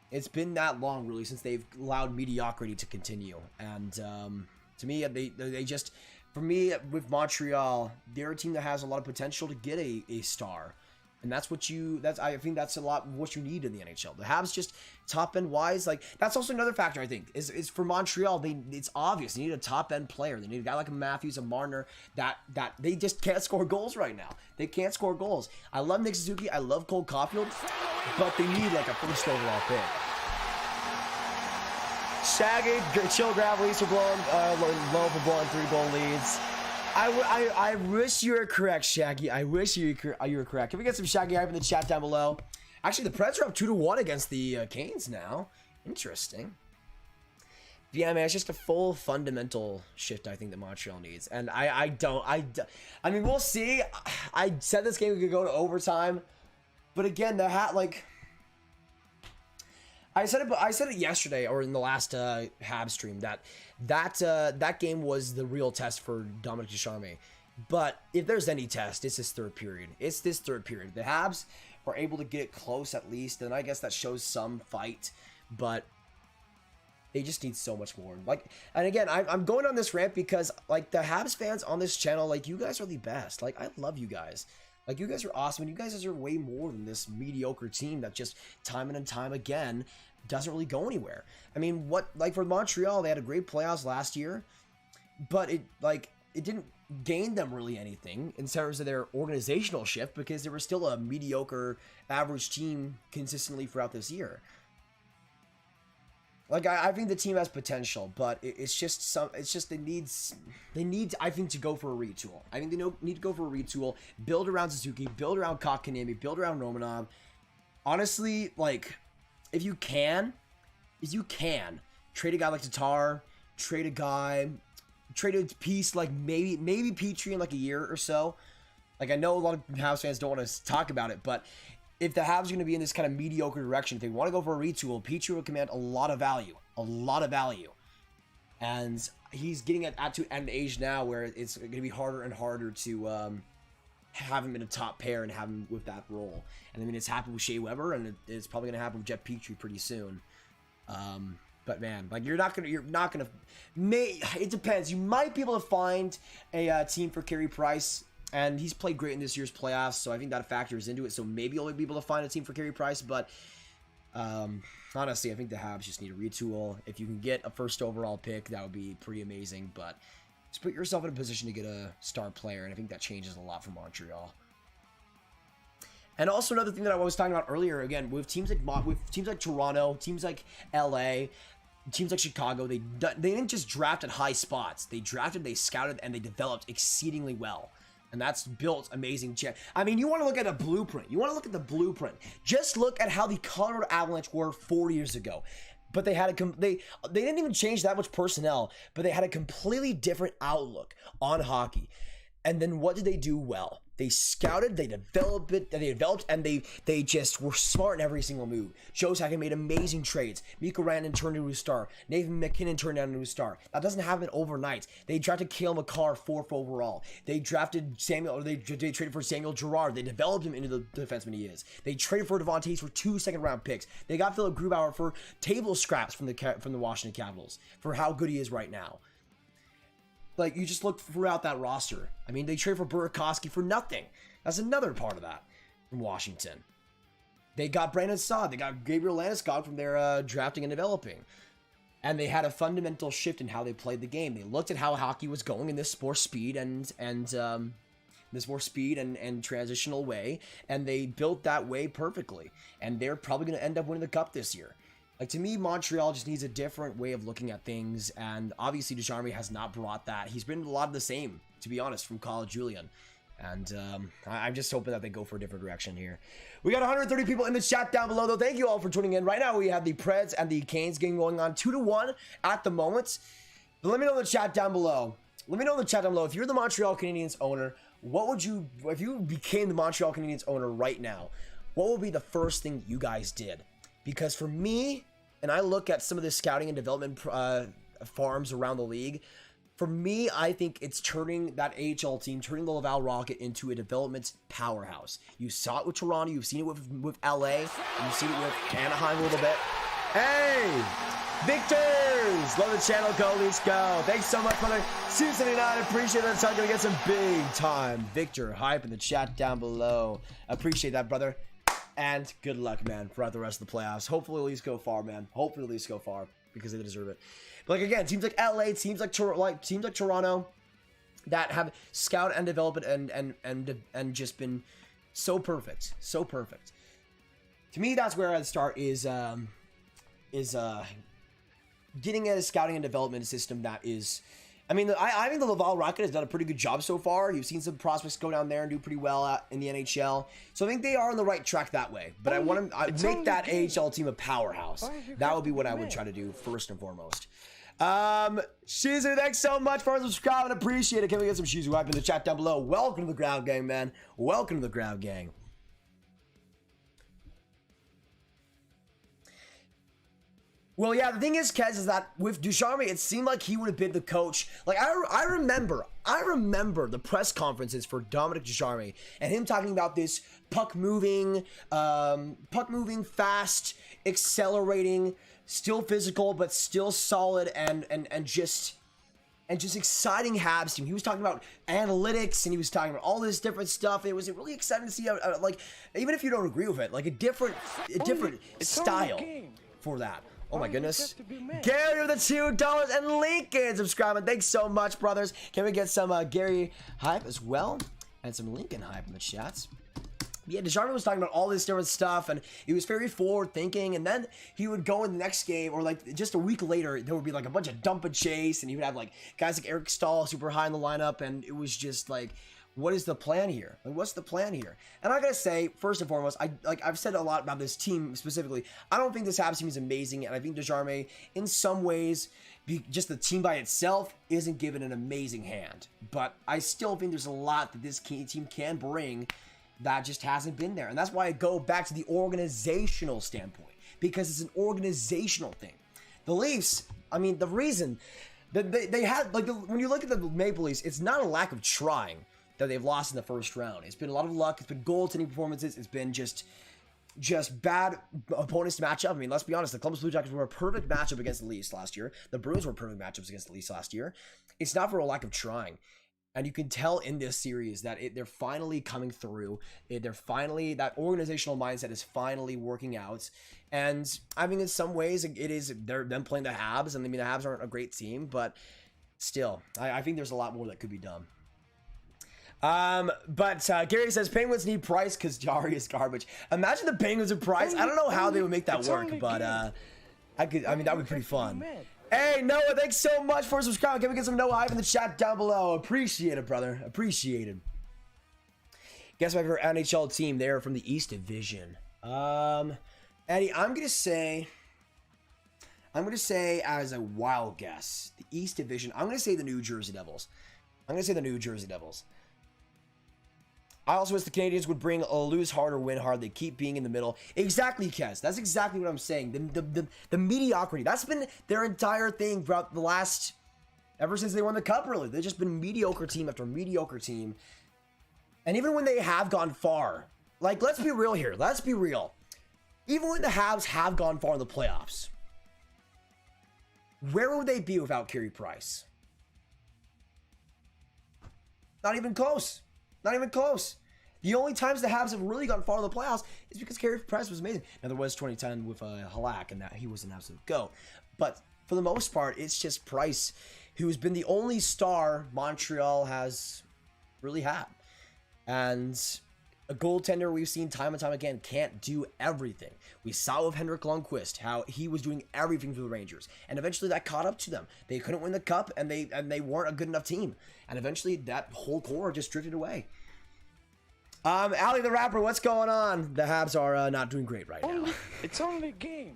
It's been that long really since they've allowed mediocrity to continue. And to me, they just, for me, with Montreal, they're a team that has a lot of potential to get a star. And that's what I think that's a lot of what you need in the NHL. The Habs just top end wise, like that's also another factor I think is for Montreal. It's obvious they need a top end player. They need a guy like a Matthews, a Marner that they just can't score goals right now. They can't score goals. I love Nick Suzuki. I love Cole Caufield, but they need like a first overall pick. Shaggy, chill grab leads for blowing, low for blowing 3-goal leads. I wish you were correct, Shaggy. I wish you were correct. Can we get some Shaggy hype in the chat down below? Actually, the Preds are up 2-1 against the Canes now. Interesting. Yeah, man, it's just a full fundamental shift I think that Montreal needs. And I mean, we'll see. I said this game could go to overtime. But again, I said it yesterday or in the last Habs stream that game was the real test for Dubnyk Ducharme. But if there's any test, it's this third period. It's this third period. The Habs are able to get it close at least, and I guess that shows some fight, but they just need so much more. Like, and again, I'm going on this rant because like the Habs fans on this channel, like you guys are the best. Like I love you guys. Like, you guys are awesome, and you guys are way more than this mediocre team that just time and time again doesn't really go anywhere. I mean, for Montreal, they had a great playoffs last year, but it didn't gain them really anything in terms of their organizational shift because they were still a mediocre average team consistently throughout this year. Like, I think the team has potential, but they need, I think, to go for a retool. I think they need to go for a retool, build around Suzuki, build around Kotkaniemi, build around Romanov. Honestly, like, if you can, trade a guy like Tatar, trade a piece like maybe Petrie in like a year or so. Like, I know a lot of Habs fans don't want to talk about it, but if the Habs are going to be in this kind of mediocre direction, if they want to go for a retool, Petrie will command a lot of value. And he's getting to an age now where it's going to be harder and harder to have him in a top pair and have him with that role. And I mean, it's happened with Shea Weber, and it's probably going to happen with Jeff Petrie pretty soon. But man, like you're not gonna. It depends. You might be able to find a team for Carey Price. And he's played great in this year's playoffs, so I think that factors into it. So maybe you'll be able to find a team for Carey Price, but honestly, I think the Habs just need a retool. If you can get a first overall pick, that would be pretty amazing. But just put yourself in a position to get a star player, and I think that changes a lot for Montreal. And also another thing that I was talking about earlier, again, with teams like Toronto, teams like LA, teams like Chicago, they didn't just draft at high spots. They drafted, they scouted, and they developed exceedingly well. And that's built amazing. I mean, you want to look at a blueprint. You want to look at the blueprint. Just look at how the Colorado Avalanche were 4 years ago. But they had they didn't even change that much personnel, but they had a completely different outlook on hockey. And then what did they do well? They scouted, they developed, and they just were smart in every single move. Joe Sakic made amazing trades. Mikko Rantanen turned into a star. Nathan McKinnon turned into a star. That doesn't happen overnight. They drafted Cale Makar 4th overall. They drafted they traded for Samuel Girard. They developed him into the defenseman he is. They traded for Devon Taves for 2 second-round picks. They got Philip Grubauer for table scraps from the Washington Capitals for how good he is right now. Like, you just look throughout that roster. I mean, they traded for Burakovsky for nothing. That's another part of that from Washington. They got Brandon Saad. They got Gabriel Landeskog from their drafting and developing. And they had a fundamental shift in how they played the game. They looked at how hockey was going in this more speed and transitional way, and they built that way perfectly. And they're probably going to end up winning the cup this year. Like, to me, Montreal just needs a different way of looking at things, and obviously Ducharme has not brought that. He's been a lot of the same, to be honest, from College Julian. And I'm just hoping that they go for a different direction here. We got 130 people in the chat down below, though. Thank you all for tuning in. Right now, we have the Preds and the Canes game going on 2-1 at the moment. But let me know in the chat down below. Let me know in the chat down below, if you're the Montreal Canadiens owner, what would you, if you became the Montreal Canadiens owner right now, what would be the first thing you guys did? Because for me, and I look at some of the scouting and development farms around the league, for me, I think it's turning that AHL team, turning the Laval Rocket into a development powerhouse. You saw it with Toronto, you've seen it with LA, you've seen it with Anaheim a little bit. Hey, Victors! Love the channel, go, let's go. Thanks so much, brother. Susan79, appreciate that. I'm gonna get some big time Victor hype in the chat down below. Appreciate that, brother. And good luck, man, throughout the rest of the playoffs. Hopefully at least go far, man. Hopefully at least go far, because they deserve it. But like, again, teams like LA, teams like Toronto that have scouted and developed and just been so perfect. So perfect. To me, that's where I'd start is getting a scouting and development system that is, I mean, I think the Laval Rocket has done a pretty good job so far. You've seen some prospects go down there and do pretty well in the NHL. So I think they are on the right track that way. But I want to make that AHL team a powerhouse. That would be what I would try to do first and foremost. Shizu, thanks so much for subscribing. Appreciate it. Can we get some Shizu hype in the chat down below? Welcome to the Ground Gang, man. Welcome to the Ground Gang. Well, yeah, the thing is, Kez, is that with Ducharme, it seemed like he would have been the coach. Like, I remember the press conferences for Dominic Ducharme and him talking about this puck moving, fast, accelerating, still physical, but still solid and just exciting Habs team. He was talking about analytics and he was talking about all this different stuff. It was really exciting to see how, like, even if you don't agree with it, like a different style for that. Oh my goodness. Gary with the $2 and Lincoln subscribing. Thanks so much, brothers. Can we get some Gary hype as well? And some Lincoln hype in the chats. Yeah, Ducharme was talking about all this different stuff, and he was very forward thinking, and then he would go in the next game, or like just a week later, there would be like a bunch of dump and chase, and he would have like guys like Eric Stahl super high in the lineup, and it was just like, what is the plan here? Like, what's the plan here? And I gotta say, first and foremost, I've said a lot about this team specifically. I don't think this Habs team is amazing, and I think Ducharme, in some ways, just the team by itself isn't given an amazing hand. But I still think there's a lot that this team can bring that just hasn't been there. And that's why I go back to the organizational standpoint, because it's an organizational thing. The Leafs, I mean, the reason that they had, like, when you look at the Maple Leafs, it's not a lack of trying that they've lost in the first round. It's been a lot of luck. It's been goaltending performances. It's been just bad opponents to match up. I mean, let's be honest. The Columbus Blue Jackets were a perfect matchup against the Leafs last year. The Bruins were perfect matchups against the Leafs last year. It's not for a lack of trying. And you can tell in this series that they're finally coming through. That organizational mindset is finally working out. And I mean, in some ways, they're them playing the Habs. And I mean, the Habs aren't a great team, but still, I think there's a lot more that could be done. But Gary says Penguins need Price because Jari is garbage. Imagine the Penguins and Price. I don't know how they would make that work, but I mean, that would be pretty fun. Hey, Noah, thanks so much for subscribing. Can we get some Noah hype in the chat down below? Appreciate it, brother. Appreciate it. Guess my favorite NHL team. They're from the East Division. Eddie, I'm gonna say as a wild guess, the East Division. I'm gonna say the New Jersey Devils. I also wish the Canadiens would bring a lose hard or win hard. They keep being in the middle. Exactly, Kes. That's exactly what I'm saying. The mediocrity. That's been their entire thing throughout the last, ever since they won the Cup, really. They've just been mediocre team after mediocre team. And even when they have gone far, like, let's be real here. Let's be real. Even when the Habs have gone far in the playoffs, where would they be without Carey Price? Not even close. Not even close. The only times the Habs have really gone far in the playoffs is because Carey Price was amazing. Now, there was 2010 with Halak, and that he was an absolute go. But for the most part, it's just Price, who's been the only star Montreal has really had. And a goaltender we've seen time and time again can't do everything. We saw with Henrik Lundqvist how he was doing everything for the Rangers, and eventually that caught up to them. They couldn't win the Cup, and they weren't a good enough team, and eventually that whole core just drifted away. Ali the Rapper, what's going on? The Habs are not doing great right now. It's only a game.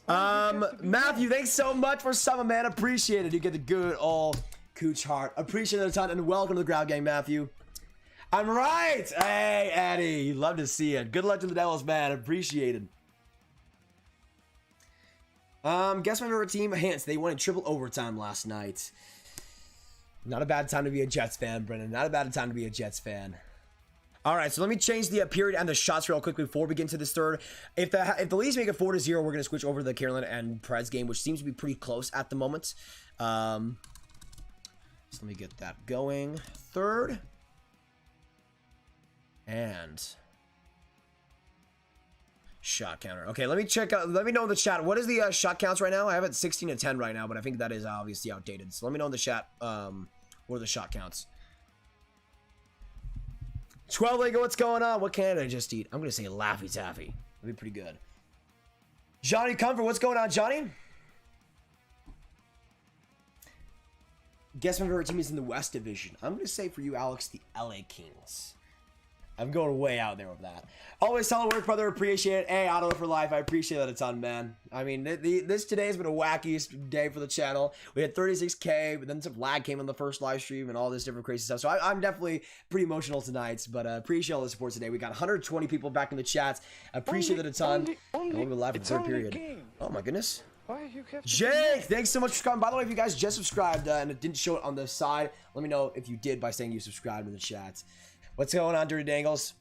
Matthew, thanks so much for summon, man. Appreciate it. You get the good old Cooch heart. Appreciate it a ton, and welcome to the Ground Gang, Matthew. I'm right. Hey, Eddie. Love to see it. Good luck to the Devils, man. Appreciated. Guess my favorite team? Hence, they won in triple overtime last night. Not a bad time to be a Jets fan, Brennan. Not a bad time to be a Jets fan. All right, so let me change the period and the shots real quick before we get into this third. If the Leafs make it 4-0, we're going to switch over to the Carolina and Preds game, which seems to be pretty close at the moment. So let me get that going. Third. And shot counter. Okay, let me check out. Let me know in the chat. What is the shot counts right now? I have it 16-10 right now, but I think that is obviously outdated. So let me know in the chat what are the shot counts. 12 Lego, what's going on? What Canada just eat? I'm going to say Laffy Taffy. That'd be pretty good. Johnny Comfort, what's going on, Johnny? Guess my favorite team is in the West Division. I'm going to say for you, Alex, the LA Kings. I'm going way out there with that. Always solid work, brother. Appreciate it. Hey, Auto for life. I appreciate that a ton, man. I mean, this today has been a wacky day for the channel. We had 36K, but then some lag came on the first live stream and all this different crazy stuff. So I'm definitely pretty emotional tonight, but appreciate all the support today. We got 120 people back in the chats. I appreciate that a ton. And we'll be live for the third period. Oh, my goodness. Jake, thanks so much for coming. By the way, if you guys just subscribed and it didn't show it on the side, let me know if you did by saying you subscribed in the chat. What's going on, Dirty Dangles?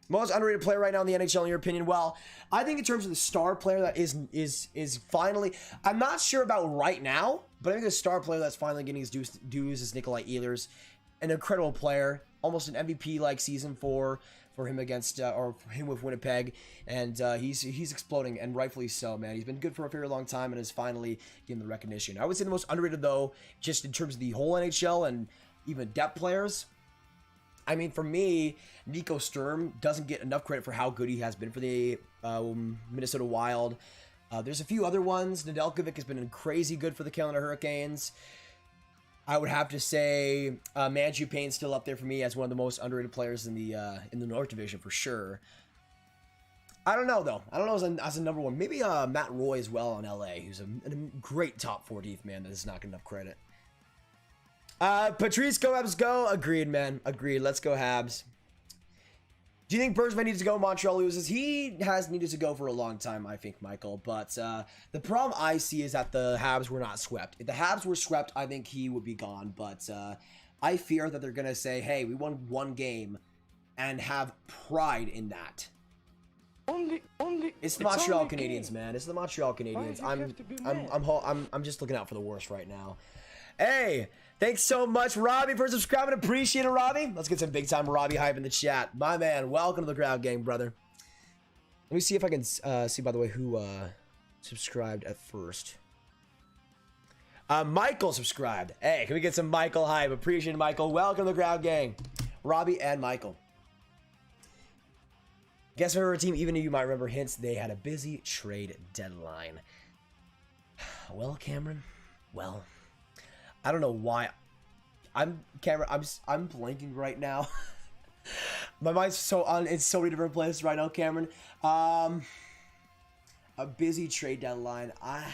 Most underrated player right now in the NHL, in your opinion? Well, I think in terms of the star player that is finally, I'm not sure about right now, but I think the star player that's finally getting his dues is Nikolai Ehlers. An incredible player, almost an MVP-like season for him against, or for him with Winnipeg, and he's exploding, and rightfully so, man. He's been good for a very long time and is finally getting the recognition. I would say the most underrated, though, just in terms of the whole NHL and even depth players, I mean, for me, Nico Sturm doesn't get enough credit for how good he has been for the Minnesota Wild. There's a few other ones. Nedeljkovic has been crazy good for the Carolina Hurricanes. I would have to say Manju Payne's still up there for me as one of the most underrated players in the North Division for sure. I don't know, though. I don't know as a number one. Maybe Matt Roy as well on LA, who's a great top 40th man that is not getting enough credit. Patrice, go Habs, go. Agreed, man. Agreed. Let's go Habs. Do you think Bergevin needs to go? Montreal loses. He has needed to go for a long time, I think, Michael. But the problem I see is that the Habs were not swept. If the Habs were swept, I think he would be gone. But I fear that they're going to say, hey, we won one game and have pride in that. It's the Montreal Canadiens, man. It's the Montreal Canadiens. I'm just looking out for the worst right now. Hey, thanks so much, Robbie, for subscribing. Appreciate it, Robbie. Let's get some big time Robbie hype in the chat. My man, welcome to the Ground Gang, brother. Let me see if I can see, by the way, who subscribed at first. Michael subscribed. Hey, can we get some Michael hype? Appreciate it, Michael. Welcome to the Ground Gang. Robbie and Michael. Guess my favorite team, even if you might remember hints, they had a busy trade deadline. Well, Cameron, well, I don't know why. Cameron, I'm blanking right now. My mind's in so many different places right now, Cameron. A busy trade deadline. I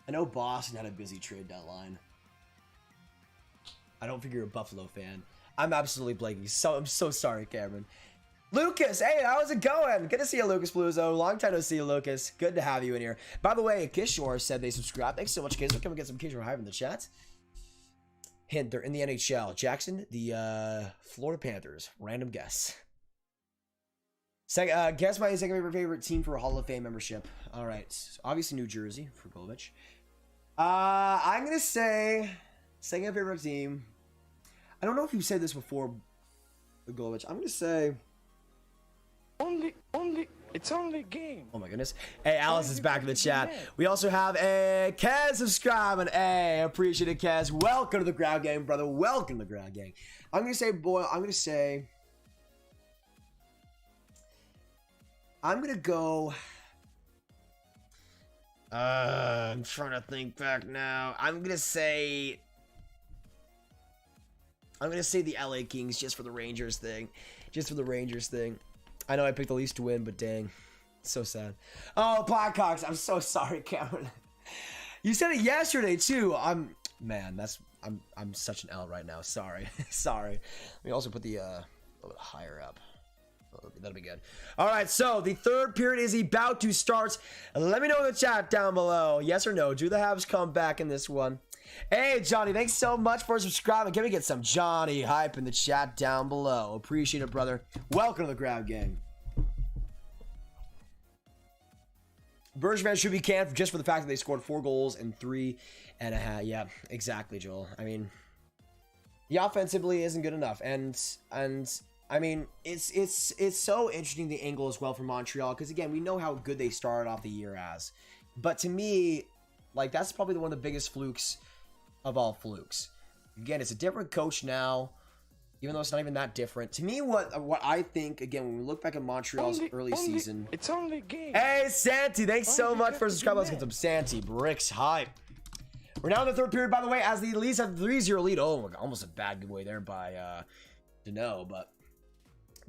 know Boston had a busy trade deadline. I don't think you're a Buffalo fan. I'm absolutely blanking. I'm so sorry, Cameron. Lucas, hey, how's it going? Good to see you, Lucas Bluzo. Long time to see you, Lucas. Good to have you in here. By the way, Kishore said they subscribed. Thanks so much, Kishore. Can we get some Kishore hype in the chat? Hint, they're in the NHL. Jackson, the Florida Panthers. Random guess. Guess my second favorite team for a Hall of Fame membership. All right. Obviously, New Jersey for Golovich. I'm going to say second favorite team. I don't know if you've said this before, Golovich. I'm going to say... It's only a game. Oh my goodness. Hey, Alice is back in the chat. We also have a Kaz subscribing. Hey, appreciate it, Kaz. Welcome to the Ground Gang, brother. Welcome to the Ground Gang. I'm going to go... I'm trying to think back now. I'm going to say the LA Kings just for the Rangers thing. I know I picked the Leafs to win, but dang. So sad. Oh, Blackhawks. I'm so sorry, Cameron. You said it yesterday, too. I'm such an L right now. Sorry. Sorry. Let me also put the a little bit higher up. That'll be good. All right, so the third period is about to start. Let me know in the chat down below. Yes or no? Do the Habs come back in this one? Hey, Johnny, thanks so much for subscribing. Can we get some Johnny hype in the chat down below? Appreciate it, brother. Welcome to the Ground Gang. Bergevin should be canned just for the fact that they scored 4 goals in 3.5. Yeah, exactly, Joel. I mean, the offensively isn't good enough, and I mean, it's so interesting the angle as well for Montreal because again, we know how good they started off the year as, but to me, like that's probably one of the biggest flukes of all flukes. Again, it's a different coach now, even though it's not even that different. To me, what I think, again, when we look back at Montreal's early season... It's only a game. Hey, Santi, thanks so much for subscribing. Let's get some Santi bricks hype. We're now in the third period, by the way, as the Leafs have the 3-0 lead. Oh, almost a bad giveaway there by Dano, but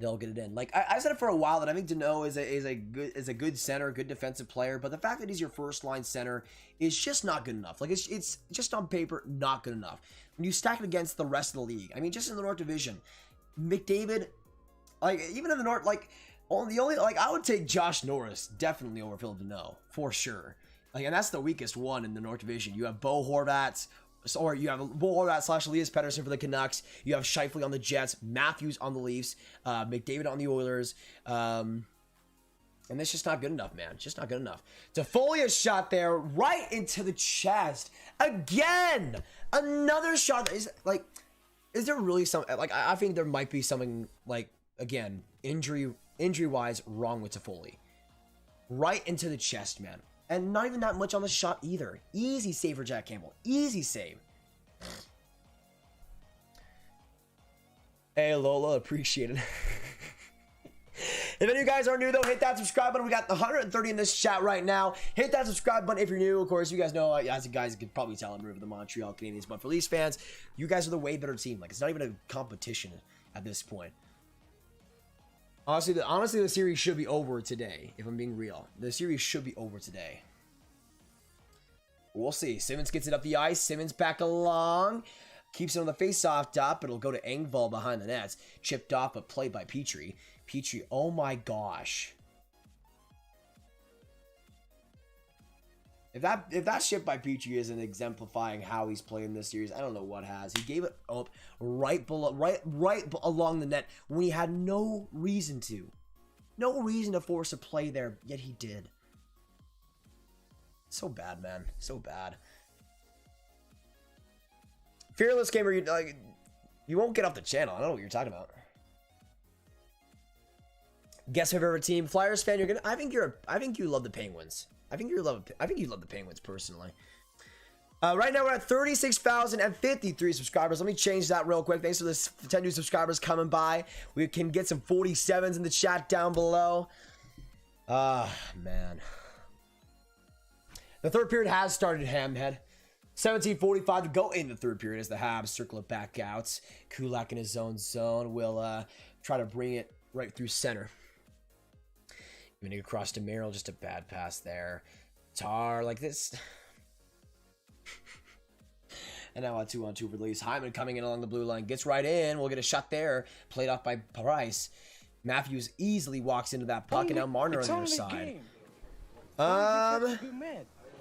they'll get it in. Like, I said it for a while that I think Dano is a good center, good defensive player, but the fact that he's your first-line center is just not good enough. Like, it's just on paper not good enough. When you stack it against the rest of the league, I mean, just in the North Division, McDavid, like, even in the North, like, I would take Josh Norris definitely over Phil Dano, for sure. Like, and that's the weakest one in the North Division. You have Bo Horvat, or you have Bo Horvat / Elias Pettersson for the Canucks. You have Scheifele on the Jets, Matthews on the Leafs, McDavid on the Oilers, and that's just not good enough, man. Just not good enough. Toffolia's shot there right into the chest. Again! Another shot. Is there really something... Like, I think there might be something, like, again, injury-wise wrong with Toffoli. Right into the chest, man. And not even that much on the shot either. Easy save for Jack Campbell. Easy save. Hey, Lola. Appreciate it. If any of you guys are new, though, hit that subscribe button. We got the 130 in this chat right now. Hit that subscribe button if you're new. Of course, you guys know, as you guys could probably tell, I'm rooting for the Montreal Canadiens. But for Leafs fans, you guys are the way better team. Like, it's not even a competition at this point. Honestly, the series should be over today, if I'm being real. The series should be over today. We'll see. Simmons gets it up the ice. Simmons back along. Keeps it on the face-off dot, but it'll go to Engvall behind the nets. Chipped off, but played by Petrie. Petrie, oh my gosh. If that ship by Petrie isn't exemplifying how he's playing this series, I don't know what has. He gave it up right along the net when he had no reason to. No reason to force a play there, yet he did. So bad, man. So bad. Fearless Gamer, you won't get off the channel. I don't know what you're talking about. Guess my favorite team, Flyers fan. I think you love the Penguins. I think you love the Penguins personally. Right now we're at 36,053 subscribers. Let me change that real quick. Thanks for the 10 new subscribers coming by. We can get some 47s in the chat down below. Man. The third period has started, Hamhead. 17:45 to go in the third period as the Habs circle it back out. Kulak in his own zone will try to bring it right through center. Even across to Merrill, just a bad pass there. Tar like this. And now a 2-on-2 release. Hyman coming in along the blue line. Gets right in. We'll get a shot there. Played off by Price. Matthews easily walks into that puck. And now Marner on the other side.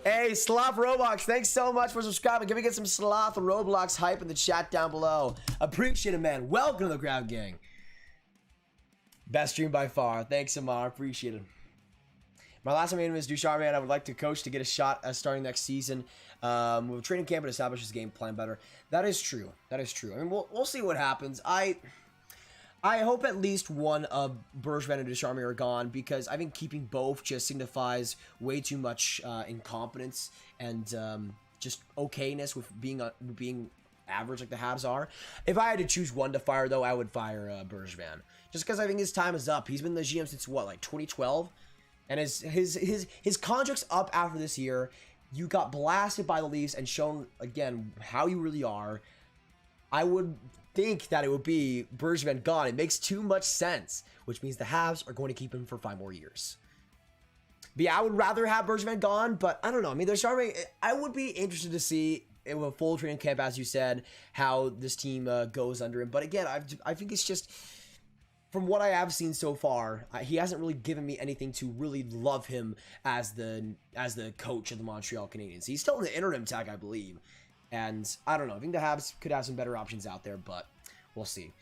Hey, Sloth Roblox. Thanks so much for subscribing. Can we get some Sloth Roblox hype in the chat down below? Appreciate it, man. Welcome to the Grab Gang. Best stream by far. Thanks, Amar. Appreciate it. My last name is Ducharme, and I would like to coach to get a shot at starting next season. With training camp and establish his game plan better. That is true. That is true. I mean, we'll see what happens. I hope at least one of Bergevin and Ducharme are gone, because I think keeping both just signifies way too much incompetence and just okayness with being average like the Habs are. If I had to choose one to fire, though, I would fire Bergevin, just because I think his time is up. He's been the GM since what, like 2012, and his contract's up after this year. You got blasted by the Leafs and shown again how you really are. I would think that it would be Bergevin gone. It makes too much sense, which means the Habs are going to keep him for 5 more years. But yeah, I would rather have Bergevin gone, but I don't know. I mean, there's I would be interested to see in a full training camp, as you said, how this team goes under him. But again, I think it's just, from what I have seen so far, he hasn't really given me anything to really love him as the coach of the Montreal Canadiens. He's still in the interim tag, I believe. And I don't know. I think the Habs could have some better options out there, but we'll see.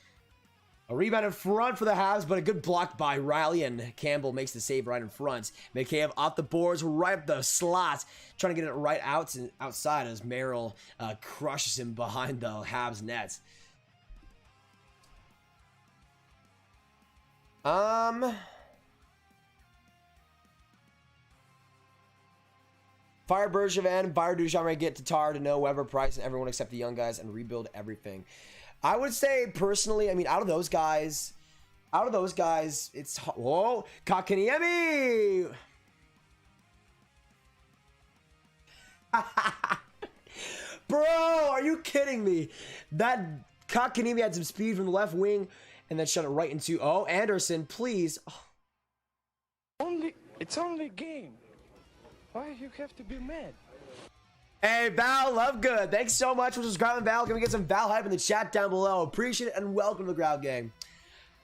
A rebound in front for the Habs, but a good block by Riley, and Campbell makes the save right in front. McCabe off the boards, right up the slots, trying to get it right outside as Merrill crushes him behind the Habs nets. Fire Bergevin, fire Ducharme, get Tatar to know Weber, Price, and everyone except the young guys, and rebuild everything. I would say, personally, I mean, out of those guys, it's... Whoa! Kotkaniemi! Bro, are you kidding me? That Kotkaniemi had some speed from the left wing, and then shut it right into... Oh, Anderson, please. It's only a game. Why you have to be mad? Hey, Val, love good. Thanks so much for subscribing, Val. Can we get some Val hype in the chat down below? Appreciate it, and welcome to the Ground Gang.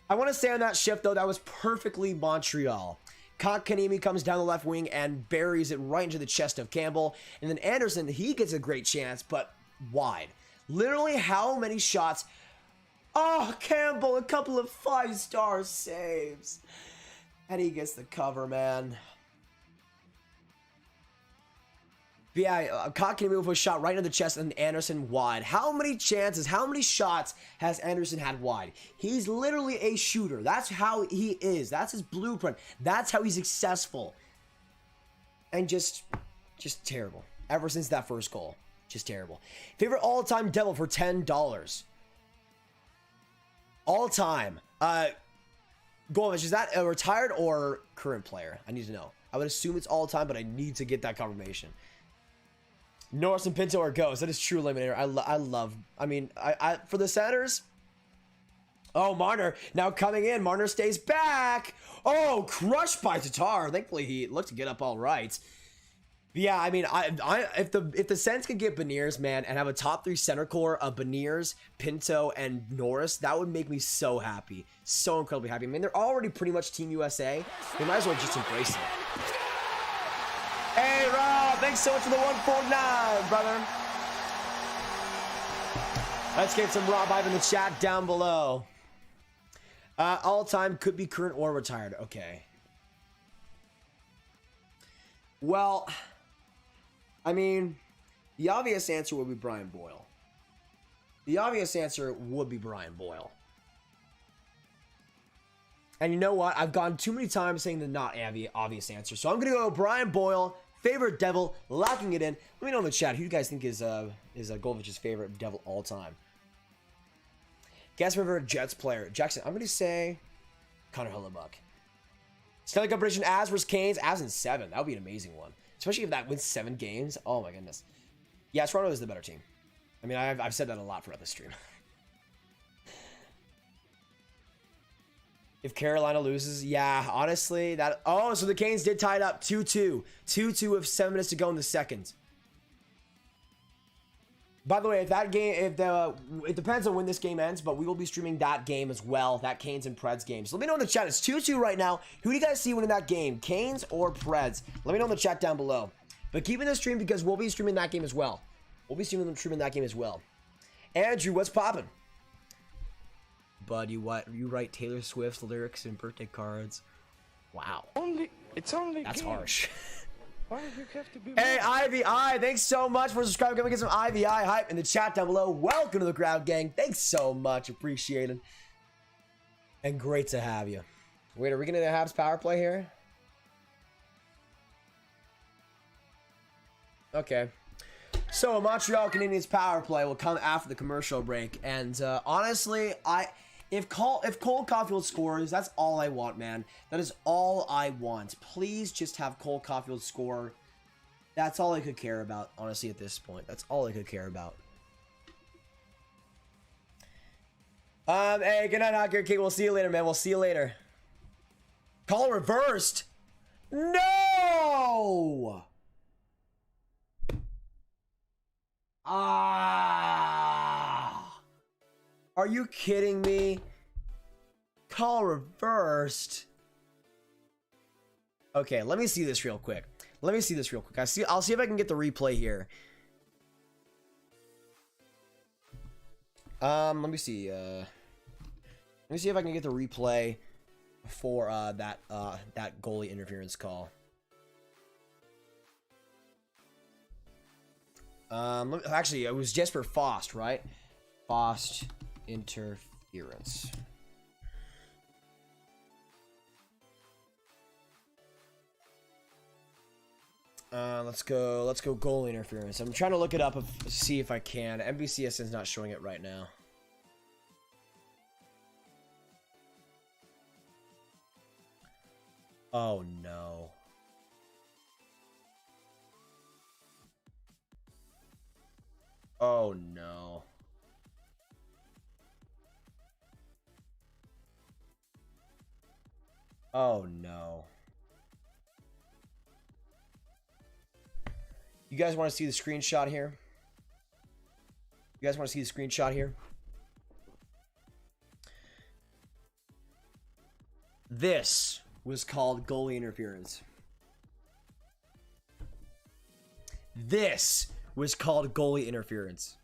I want to say on that shift, though, that was perfectly Montreal. Kotkaniemi comes down the left wing and buries it right into the chest of Campbell. And then Anderson, he gets a great chance, but wide. Literally, how many shots... Oh, Campbell, a couple of 5-star saves. And he gets the cover, man. But yeah, Kotkaniemi with a shot right into the chest and Anderson wide. How many chances, how many shots has Anderson had wide? He's literally a shooter. That's how he is. That's his blueprint. That's how he's successful. And just terrible. Ever since that first goal. Just terrible. Favorite all-time Devil for $10. All-time. Goldfish, is that a retired or current player? I need to know. I would assume it's all-time, but I need to get that confirmation. Norris and Pinto are ghosts. That is true eliminator. I love. I mean, I for the Senators. Oh, Marner now coming in. Marner stays back. Oh, crushed by Tatar. Thankfully, he looked to get up all right. But yeah, I mean, if the Sens could get Beniers, man, and have a top 3 center core of Beniers, Pinto, and Norris, that would make me so happy, so incredibly happy. I mean, they're already pretty much Team USA. They might as well just embrace it. Hey, Rob, thanks so much for the 149, brother. Let's get some Rob hype in the chat down below. All time could be current or retired. Okay. Well, I mean, the obvious answer would be Brian Boyle. The obvious answer would be Brian Boyle. And you know what? I've gone too many times saying the not obvious answer. So I'm going to go Brian Boyle, favorite Devil, locking it in. Let me know in the chat who you guys think is Golvich's favorite Devil all time. Guess my favorite Jets player. Jackson, I'm going to say Connor Hellebuyck. Stanley Cup prediction, Avs versus Canes. Avs in 7. That would be an amazing one. Especially if that wins 7 games. Oh my goodness. Yeah, Toronto is the better team. I mean, I've said that a lot throughout the stream. If Carolina loses, yeah, honestly, that... Oh, so the Canes did tie it up 2-2. 2-2 with 7 minutes to go in the second. By the way, if that game... it depends on when this game ends, but we will be streaming that game as well. That Canes and Preds game. So let me know in the chat. It's 2-2 right now. Who do you guys see winning that game? Canes or Preds? Let me know in the chat down below. But keep in the stream because we'll be streaming that game as well. We'll be streaming that game as well. Andrew, what's poppin'? Bud, you write Taylor Swift's lyrics and birthday cards. Wow. It's only That's game. harsh. Why do you have to be Hey, mad? IVI, thanks so much for subscribing. Can we get some IVI hype in the chat down below? Welcome to the crowd, gang. Thanks so much. Appreciated. And great to have you. Wait, are we going to the Habs power play here? Okay. So, Montreal Canadiens power play will come after the commercial break. And honestly, if Cole Caufield scores, that's all I want, man. That is all I want. Please just have Cole Caufield score. That's all I could care about, honestly, at this point. That's all I could care about. Hey, good night, Hockey King. We'll see you later, man. We'll see you later. Call reversed. No! Are you kidding me? Call reversed. Okay, let me see this real quick. I'll see if I can get the replay here. Let me see. Let me see if I can get the replay for that goalie interference call. Actually, it was Jesper Fost, right? Fost interference. Let's go goalie interference. I'm trying to look it up to see if I can. NBCSN's not showing it right now. Oh no. Oh no. Oh no. You guys want to see the screenshot here? You guys want to see the screenshot here? This was called goalie interference. This was called goalie interference.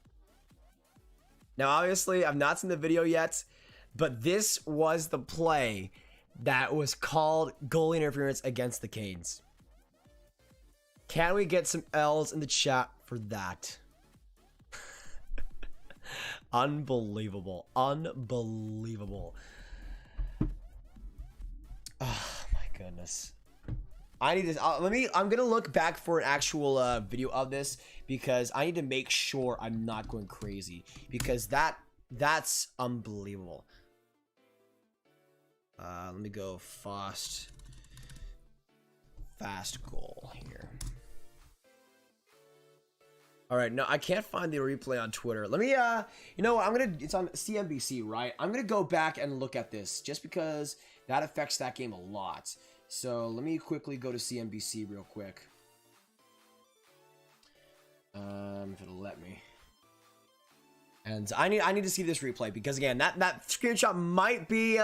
Now, obviously, I've not seen the video yet, but this was the play that was called goalie interference against the Canes. Can we get some L's in the chat for that? Unbelievable. Unbelievable. Oh my goodness. I need this. I'm gonna look back for an actual video of this because I need to make sure I'm not going crazy because that's unbelievable. Let me go fast goal here. All right, no, I can't find the replay on Twitter. Let me, you know what, it's on CNBC, right? I'm gonna go back and look at this just because that affects that game a lot. So let me quickly go to CNBC real quick. If it'll let me. And I need to see this replay because again, that screenshot might be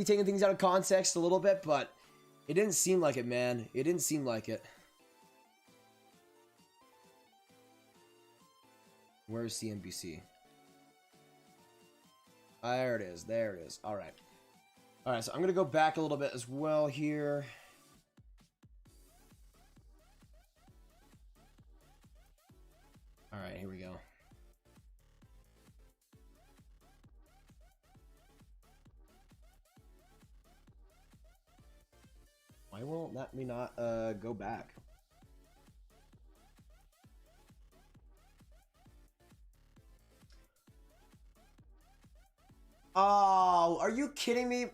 taking things out of context a little bit, but it didn't seem like it, man. It didn't seem like it. Where's CNBC? There it is. There it is. All right. All right, so I'm going to go back a little bit as well here. All right, here we go. Why won't let me not go back? Oh, are you kidding me?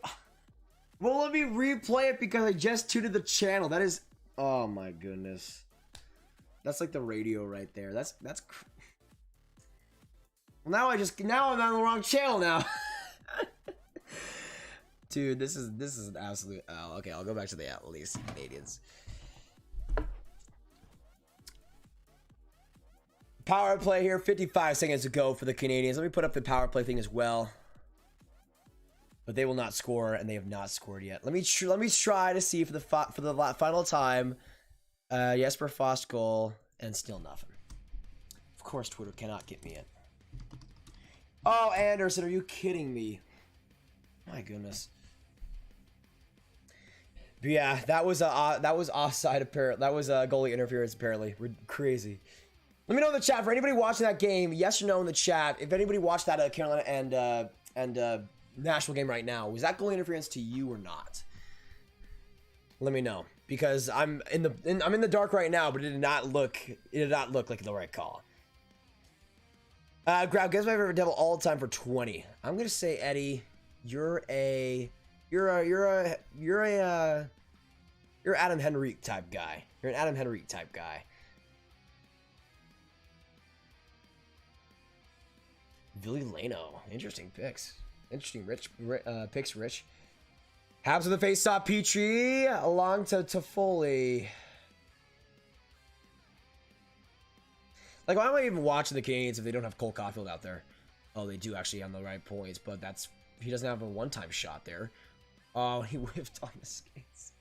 Well, let me replay it because I just tuned the channel. That is, oh my goodness. That's like the radio right there. That's. Now I'm on the wrong channel now. Dude, this is an absolute. Oh, okay, I'll go back to the at least Canadiens. Power play here, 55 seconds to go for the Canadiens. Let me put up the power play thing as well. But they will not score, and they have not scored yet. Let me try to see for the final time. Jesper Fast goal, and still nothing. Of course, Twitter cannot get me in. Oh, Anderson, are you kidding me? My goodness. But yeah, that was offside. Apparently, that was goalie interference. Apparently, we're crazy. Let me know in the chat for anybody watching that game. Yes or no in the chat. If anybody watched that Carolina and Nashville game right now, was that goalie interference to you or not? Let me know, because I'm in the dark right now, but it did not look like the right call. Grab, guess my favorite devil all time for 20. I'm gonna say Eddie, you're Adam Henrique type guy. You're an Adam Henrique type guy. Billy Leno, interesting picks. Interesting picks, Rich. Habs with the face-off, Petrie, along to Foley. Like, why am I even watching the Canadiens if they don't have Cole Caufield out there? Oh, they do actually on the right points, but he doesn't have a one-time shot there. Oh, he whiffed on the skates.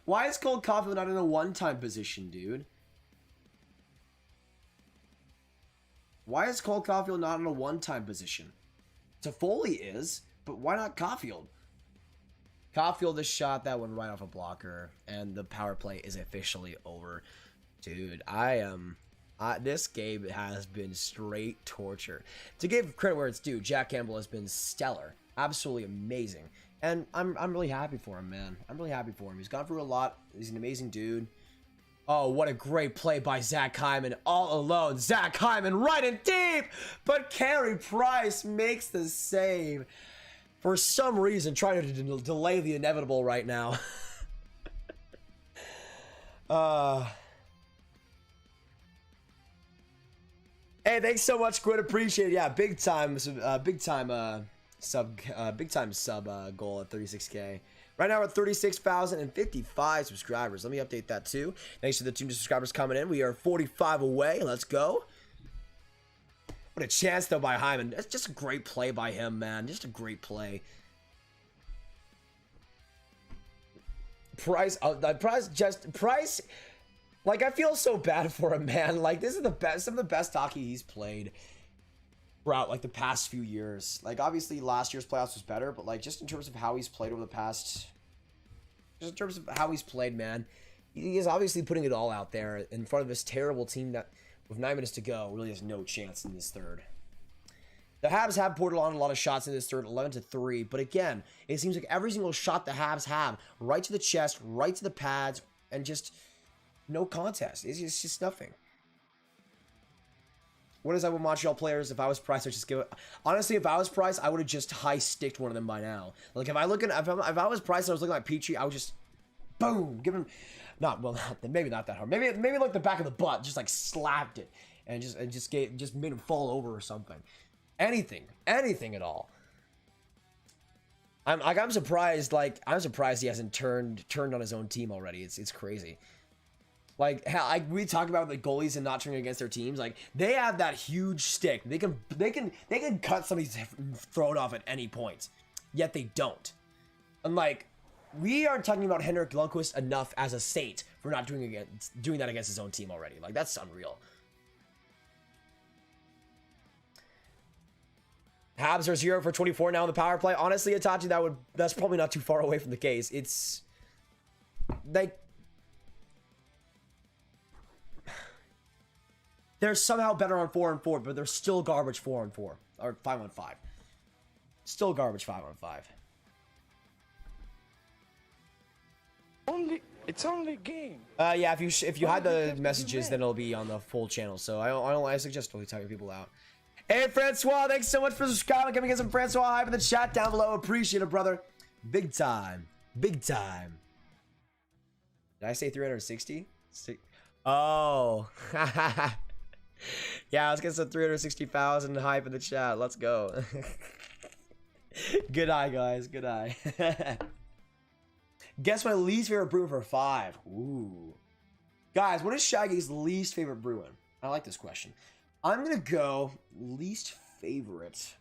Why is Cole Caufield not in a one-time position, dude? Why is Cole Caufield not in a one-time position? Toffoli is, but why not Caufield? Caufield has shot that one right off a blocker, and the power play is officially over. Dude, this game has been straight torture. To give credit where it's due, Jack Campbell has been stellar. Absolutely amazing. And I'm really happy for him, man. I'm really happy for him. He's gone through a lot. He's an amazing dude. Oh, what a great play by Zach Hyman. All alone. Zach Hyman right and deep. But Carey Price makes the save. For some reason, trying to delay the inevitable right now. Hey, thanks so much, Squid. Appreciate it. Yeah, big time sub goal at 36K. Right now we're at 36,055 subscribers. Let me update that too. Thanks to the 2 new subscribers coming in. We are 45 away. Let's go. What a chance though by Hyman. That's just a great play by him, man. Just a great play. Price. Like, I feel so bad for him, man. Like, this is some of the best hockey he's played throughout, like, the past few years. Like, obviously, last year's playoffs was better, but, like, just in terms of how he's played over the past... Just in terms of how he's played, man. He is obviously putting it all out there in front of this terrible team that, with 9 minutes to go, really has no chance in this third. The Habs have poured on a lot of shots in this third, 11-3. But, again, it seems like every single shot the Habs have, right to the chest, right to the pads, and just... no contest. It's just nothing. What is that with Montreal players? If I was Price, I'd just give it. Honestly, if I was Price, I would have just high-sticked one of them by now. Like, if I was Price and I was looking at Petrie, I would just, boom, give him, maybe not that hard. Maybe like the back of the butt, just like slapped it and just made him fall over or something. Anything at all. I'm surprised. Like, I'm surprised he hasn't turned on his own team already. It's crazy. Like, we talk about the goalies and not turning against their teams. Like, they have that huge stick. They can cut somebody's throat off at any point. Yet they don't. And like, we are talking about Henrik Lundqvist enough as a Saint for not doing that against his own team already. Like, that's unreal. Habs are 0 for 24 now in the power play. Honestly, Itachi, that's probably not too far away from the case. It's like, they're somehow better on 4-on-4, but they're still garbage 4-on-4 or 5-on-5. Still garbage 5-on-5. It's only a game. Yeah, if you hide the messages, then it'll be on the full channel. So I suggest totally typing people out. Hey, Francois, thanks so much for subscribing. Can we get some Francois hype in the chat down below? Appreciate it, brother. Big time. Big time. Did I say 360? Oh. Yeah, I was getting some 360,000 hype in the chat. Let's go. Good eye, guys. Good eye. Guess my least favorite Bruin for 5. Ooh. Guys, what is Shaggy's least favorite Bruin? I like this question. I'm going to go least favorite.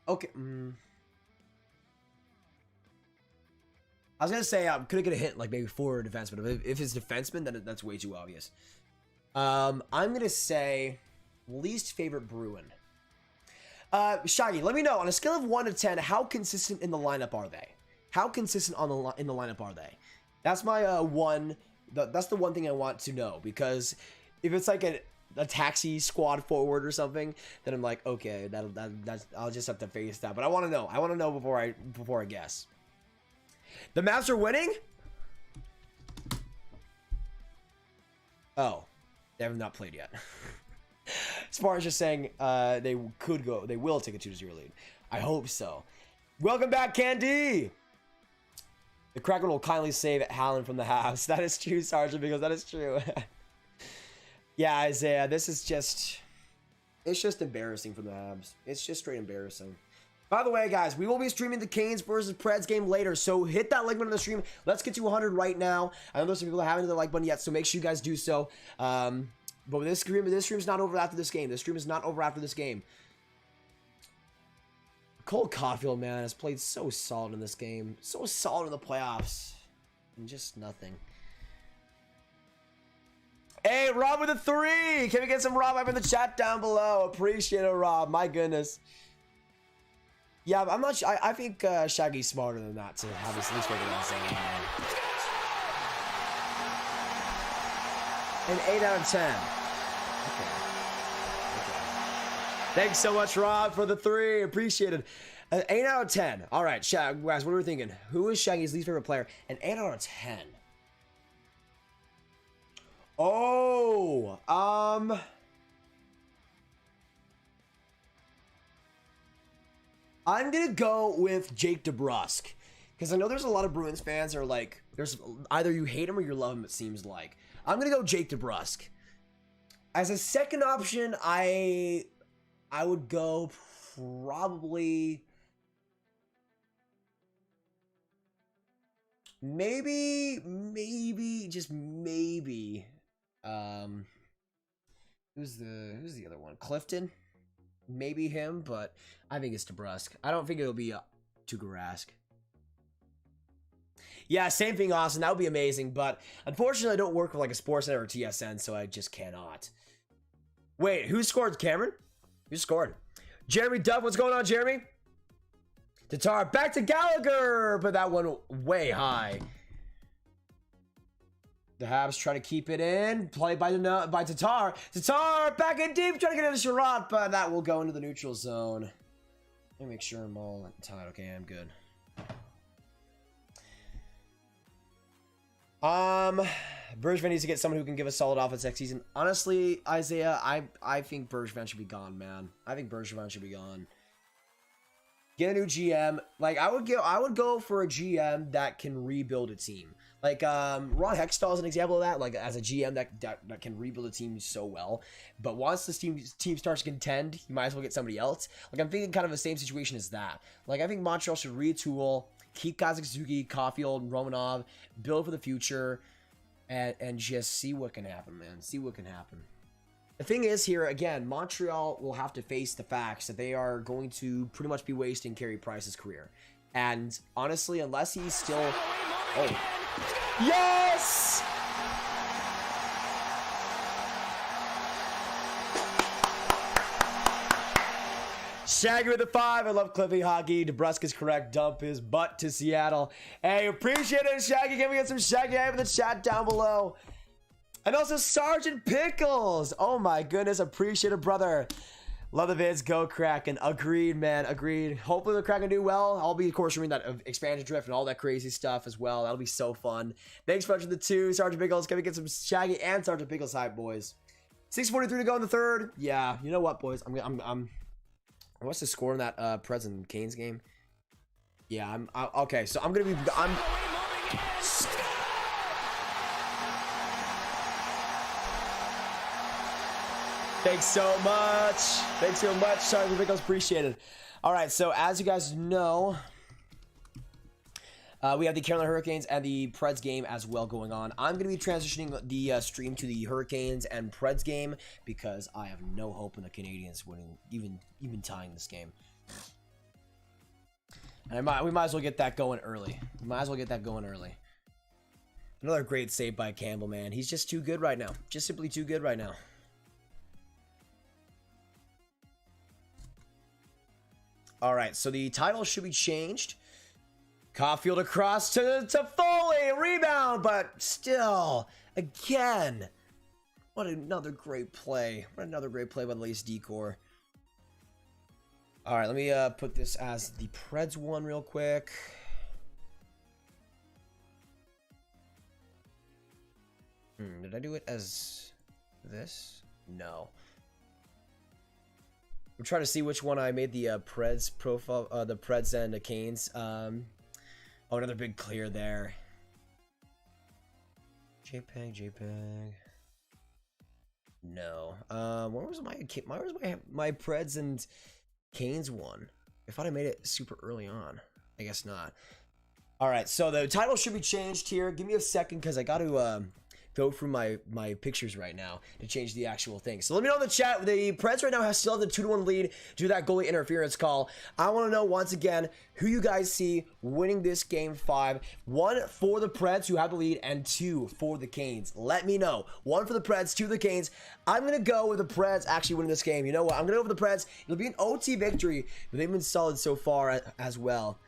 Okay. I was going to say, could I get a hint, like maybe forward defenseman? But if it's defenseman, then that's way too obvious. I'm going to say least favorite Bruin. Shaggy, let me know, on a scale of 1 to 10, how consistent in the lineup are they? How consistent in the lineup are they? That's my one. That's the one thing I want to know, because if it's like a taxi squad forward or something, then I'm like, okay, that's I'll just have to face that. But I want to know. I want to know before I guess. The Mavs are winning? Oh, they have not played yet. Spartan's just saying they will take a 2-0 lead. I hope so. Welcome back, Candy. The Kraken will kindly save Hallen from the Habs. That is true, Sergeant, because that is true. Yeah, Isaiah, this is just... It's just embarrassing for the Habs. It's just straight embarrassing. By the way, guys, we will be streaming the Canes versus Preds game later, so hit that like button on the stream. Let's get to 100 right now. I know there's some people that haven't hit the like button yet, so make sure you guys do so. But this stream's not over after this game. This stream is not over after this game. Cole Caufield, man, has played so solid in this game. So solid in the playoffs. And just nothing. Hey, Rob with a 3. Can we get some Rob up in the chat down below? Appreciate it, Rob. My goodness. Yeah, I'm not sure. I think Shaggy's smarter than that to have his least favorite as an 8 out of 10. Okay. Thanks so much, Rob, for the 3. Appreciate it. An 8 out of 10. All right, Shag, guys, what are we thinking? Who is Shaggy's least favorite player? An 8 out of 10. Oh, I'm gonna go with Jake DeBrusk, because I know there's a lot of Bruins fans that are like, there's either you hate him or you love him, it seems like. I'm gonna go Jake DeBrusk. As a second option, I would go probably maybe just maybe who's the other one? Clifton? Maybe him, but I think it's DeBrusk. I don't think it'll be Tuukka Rask. Yeah, same thing, Austin. That would be amazing, but unfortunately, I don't work with like a Sportsnet or a TSN, so I just cannot. Wait, who scored, Cameron? Who scored? Jeremy Duff, what's going on, Jeremy? Tatar, back to Gallagher, but that one way high. The Habs try to keep it in. Played by Tatar. Tatar back in deep, trying to get into Sherrod, but that will go into the neutral zone. Let me make sure I'm all tied. Okay, I'm good. Bergevin needs to get someone who can give a solid offense next season. Honestly, Isaiah, I think Bergevin should be gone, man. I think Bergevin should be gone. Get a new GM. Like I would go for a GM that can rebuild a team. Like Ron Hextall is an example of that. Like as a GM that can rebuild a team so well. But once this team starts to contend, you might as well get somebody else. Like I'm thinking kind of the same situation as that. Like I think Montreal should retool, keep guys like Suzuki, Caufield, Romanov, build for the future, and just see what can happen, man. See what can happen. The thing is here, again, Montreal will have to face the facts that they are going to pretty much be wasting Carey Price's career. And honestly, unless he's still... Oh. Yes! Shaggy with the 5. I love Cliffy hockey. DeBrusk is correct. Dump his butt to Seattle. Hey, appreciate it, Shaggy. Can we get some Shaggy in the chat down below? And also Sergeant Pickles. Oh my goodness. Appreciate it, brother. Love the vids. Go Kraken. Agreed, man. Agreed. Hopefully the Kraken do well. I'll be, of course, reading that expansion drift and all that crazy stuff as well. That'll be so fun. Thanks for watching the 2. Sergeant Pickles. Can we get some Shaggy and Sergeant Pickles hype, boys? 6:43 to go in the third. Yeah, you know what, boys? What's the score in that Preds and Canes game? Yeah, okay. So I'm gonna be. Thanks so much. Thanks so much. Sorry, the videos appreciated. All right, so as you guys know, we have the Carolina Hurricanes and the Preds game as well going on. I'm going to be transitioning the stream to the Hurricanes and Preds game because I have no hope in the Canadiens winning, even tying this game. And we might as well get that going early. Another great save by Campbell, man. He's just too good right now. Just simply too good right now. All right, so the title should be changed. Caufield across to Foley, rebound, but still, again, what another great play. What another great play by the Lace Decor. All right, let me put this as the Preds one real quick. Did I do it as this? No. I'm trying to see which one I made the Preds profile, the Preds and the Canes. Oh, another big clear there. JPEG. No. Where was my Preds and Canes one? I thought I made it super early on. I guess not. All right, so the title should be changed here. Give me a second because I got to go through my pictures right now to change the actual thing. So let me know in the chat. The Preds right now still have the 2-1 lead due to that goalie interference call. I want to know once again who you guys see winning this game 5. 1 for the Preds who have the lead and 2 for the Canes. Let me know. 1 for the Preds, 2 for the Canes. I'm going to go with the Preds actually winning this game. You know what? I'm going to go with the Preds. It'll be an OT victory, but they've been solid so far as well.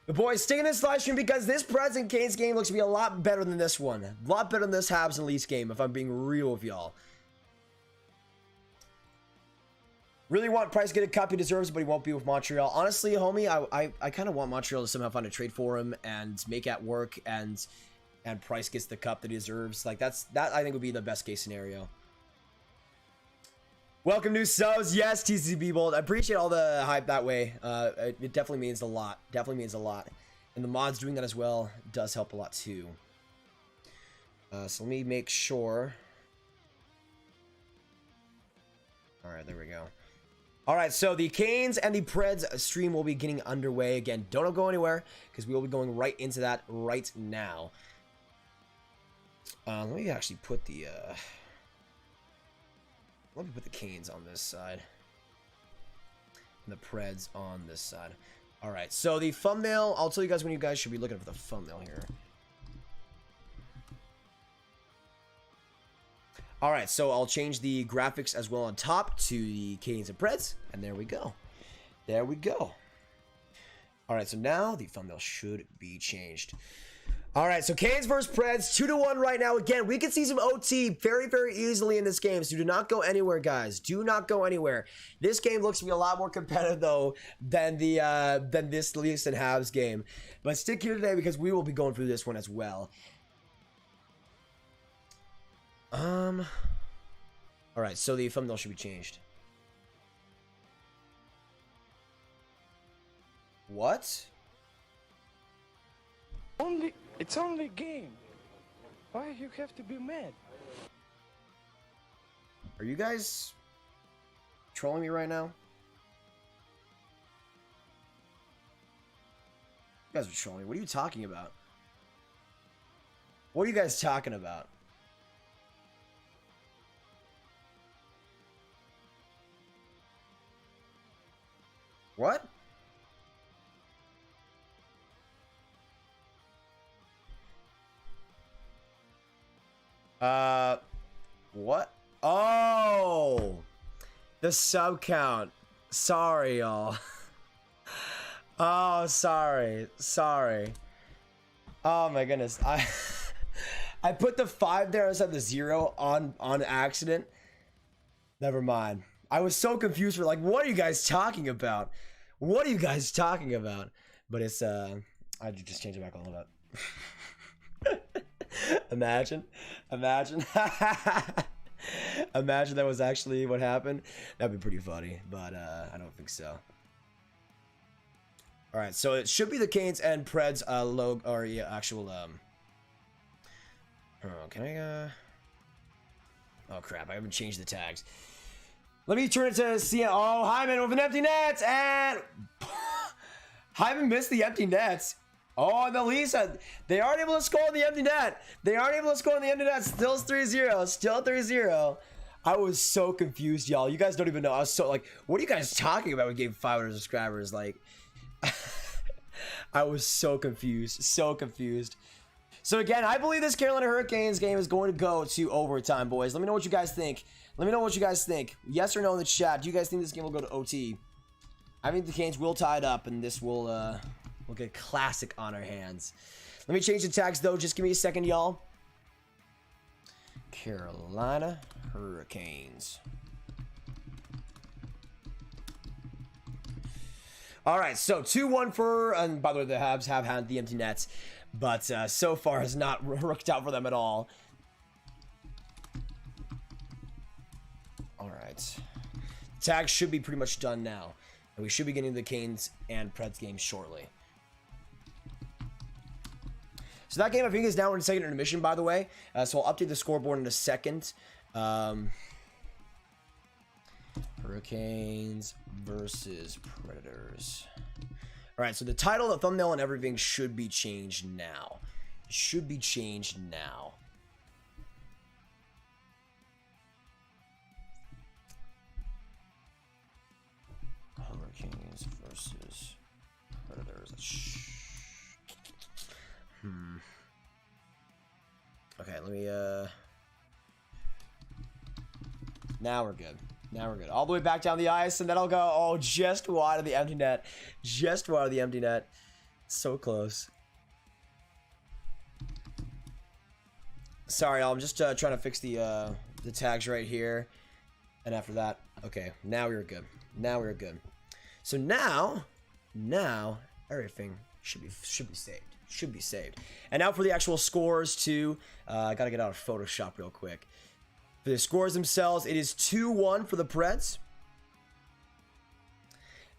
But boys, stay in this live stream because this Preds and Canes game looks to be a lot better than this one. A lot better than this Habs and Leafs game, if I'm being real with y'all. Really want Price to get a cup he deserves, but he won't be with Montreal. Honestly, homie, I kind of want Montreal to somehow find a trade for him and make it work, and Price gets the cup that he deserves. Like that I think would be the best case scenario. Welcome new subs. Yes, TCB Bold. I appreciate all the hype that way. It definitely means a lot. Definitely means a lot. And the mods doing that as well does help a lot too. So let me make sure. All right, there we go. All right, so the Canes and the Preds stream will be getting underway. Again, don't go anywhere because we will be going right into that right now. Let me actually put the... Let me put the Canes on this side. And the Preds on this side. Alright, so the thumbnail, I'll tell you guys when you guys should be looking for the thumbnail here. Alright, so I'll change the graphics as well on top to the Canes and Preds. And there we go. There we go. Alright, so now the thumbnail should be changed. All right, so Canes versus Preds, 2-1 right now. Again, we can see some OT very, very easily in this game, so do not go anywhere, guys. Do not go anywhere. This game looks to be a lot more competitive, though, than this Leafs and Habs game. But stick here today because we will be going through this one as well. All right, so the thumbnail should be changed. What? It's only a game. Why you have to be mad? Are you guys trolling me right now? You guys are trolling me. What are you talking about? What are you guys talking about? What? What? Oh, the sub count. Sorry, y'all. Oh, sorry. Oh my goodness. I put the 5 there instead of the 0 on accident. Never mind. I was so confused for like, what are you guys talking about? What are you guys talking about? But it's I just changed it back a little bit. Imagine. Imagine that was actually what happened. That'd be pretty funny, but I don't think so. All right, so it should be the Canes and Preds logo or yeah, actual oh, can I oh crap, I haven't changed the tags. Let me turn it to see. Oh, Hyman with an empty net, and Hyman missed the empty nets. Oh, and the Leafs, they aren't able to score on the empty net. They aren't able to score on the empty net. Still 3-0. Still 3-0. I was so confused, y'all. You guys don't even know. I was so like, what are you guys talking about with Game 500 subscribers? Like, I was so confused. So confused. So again, I believe this Carolina Hurricanes game is going to go to overtime, boys. Let me know what you guys think. Let me know what you guys think. Yes or no in the chat. Do you guys think this game will go to OT? I think the Canes will tie it up, and this will we'll get a classic on our hands. Let me change the tags, though. Just give me a second, y'all. Carolina Hurricanes. All right, so 2-1 for, and by the way, the Habs have had the empty nets, but so far has not worked out for them at all. All right. Tags should be pretty much done now, and we should be getting the Canes and Preds game shortly. So that game, I think, is now in second intermission, by the way. So I'll update the scoreboard in a second. Hurricanes versus Predators. All right, so the title, the thumbnail, and everything should be changed now. It should be changed now. Hurricanes versus Predators. Okay, let me, now we're good. Now we're good. All the way back down the ice, and then I'll go, oh, just wide of the empty net. Just wide of the empty net. So close. Sorry, I'm just trying to fix the tags right here. And after that, okay, now we're good. Now we're good. So now everything should be saved. Should be saved. And now for the actual scores too. I gotta get out of Photoshop real quick. For the scores themselves, it is 2-1 for the Preds.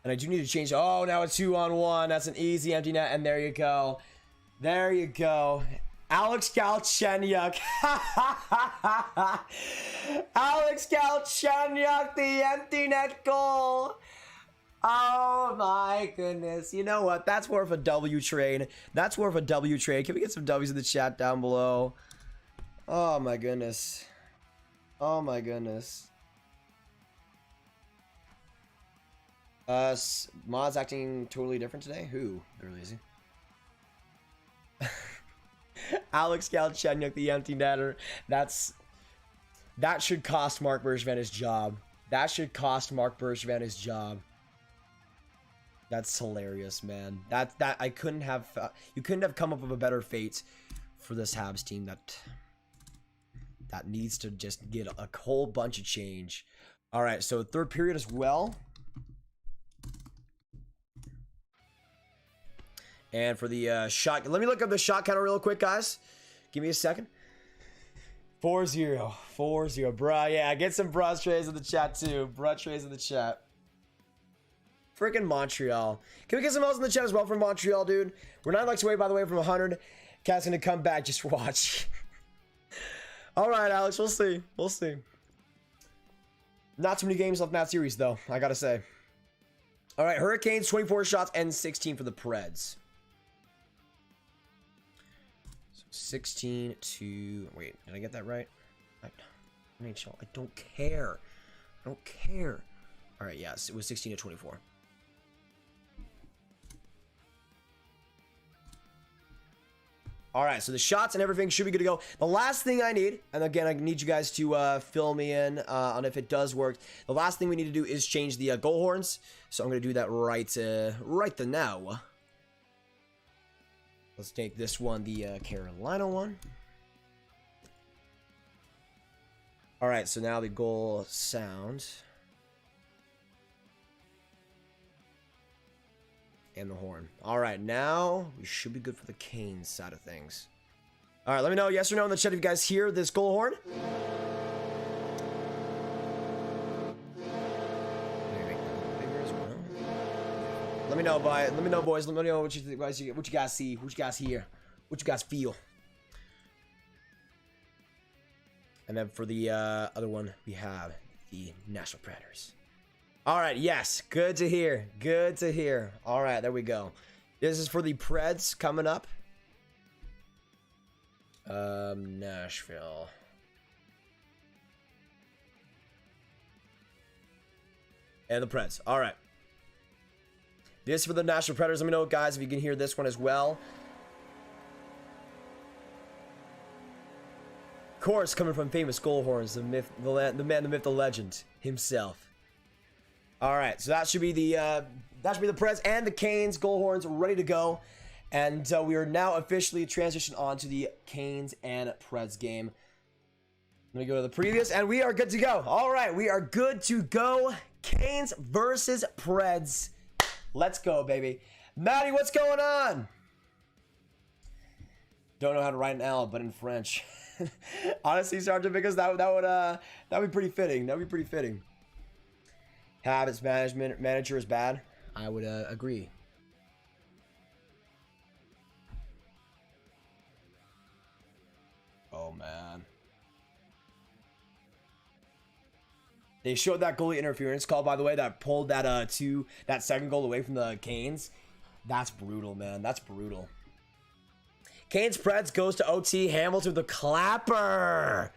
And I do need to change. Oh, now it's 2-on-1. That's an easy empty net. And there you go. There you go. Alex Galchenyuk. Alex Galchenyuk, the empty net goal. Oh my goodness. You know what? That's worth a W trade. That's worth a W trade. Can we get some W's in the chat down below? Oh my goodness. Oh my goodness. Mod's acting totally different today? Who? Girl easy. Alex Galchenyuk, the empty netter. That should cost Marc Bergevin his job. That should cost Marc Bergevin his job. That's hilarious, man. That I couldn't have. You couldn't have come up with a better fate for this Habs team. That needs to just get a whole bunch of change. All right, so third period as well. And for the shot, let me look up the shot counter real quick, guys. Give me a second. 4-0, 4-0, bruh. Yeah, get some bruh trays in the chat too. Bruh trays in the chat. Freaking Montreal. Can we get some else in the chat as well from Montreal, dude? We're 9 likes away, by the way, from 100. Cat's gonna come back. Just watch. All right, Alex. We'll see. We'll see. Not too many games left in that series, though, I gotta say. All right, Hurricanes, 24 shots and 16 for the Preds. So 16 to... Wait, did I get that right? NHL. I don't care. I don't care. All right, yes, it was 16 to 24. All right, so the shots and everything should be good to go. The last thing I need, and again, I need you guys to fill me in on if it does work. The last thing we need to do is change the goal horns. So I'm going to do that right now. Let's take this one, the Carolina one. All right, so now the goal sound. And the horn. All right, now we should be good for the Canes side of things. All right, let me know yes or no in the chat if you guys hear this goal horn. Let me know, boys. Let me know what you guys see, what you guys hear, what you guys feel. And then for the other one, we have the Nashville Predators. All right, yes, good to hear. Good to hear. All right, there we go. This is for the Preds coming up. Nashville. And the Preds. All right. This is for the Nashville Predators. Let me know, guys, if you can hear this one as well. Of course, coming from famous goal horns, the myth, the man, the myth, the legend himself. All right, so that should be the Preds and the Canes goal horns ready to go, and we are now officially transitioned on to the Canes and Preds game. Let me go to the previous, and we are good to go. All right, we are good to go. Canes versus Preds. Let's go, baby. Maddie, what's going on? Don't know how to write an L, but in French. Honestly, Sergeant, because that would be pretty fitting. That would be pretty fitting. Habs manager is bad. I would agree. Oh man. They showed that goalie interference call, by the way, that pulled that second goal away from the Canes. That's brutal, man. That's brutal. Canes Preds goes to OT. Hamilton with the clapper.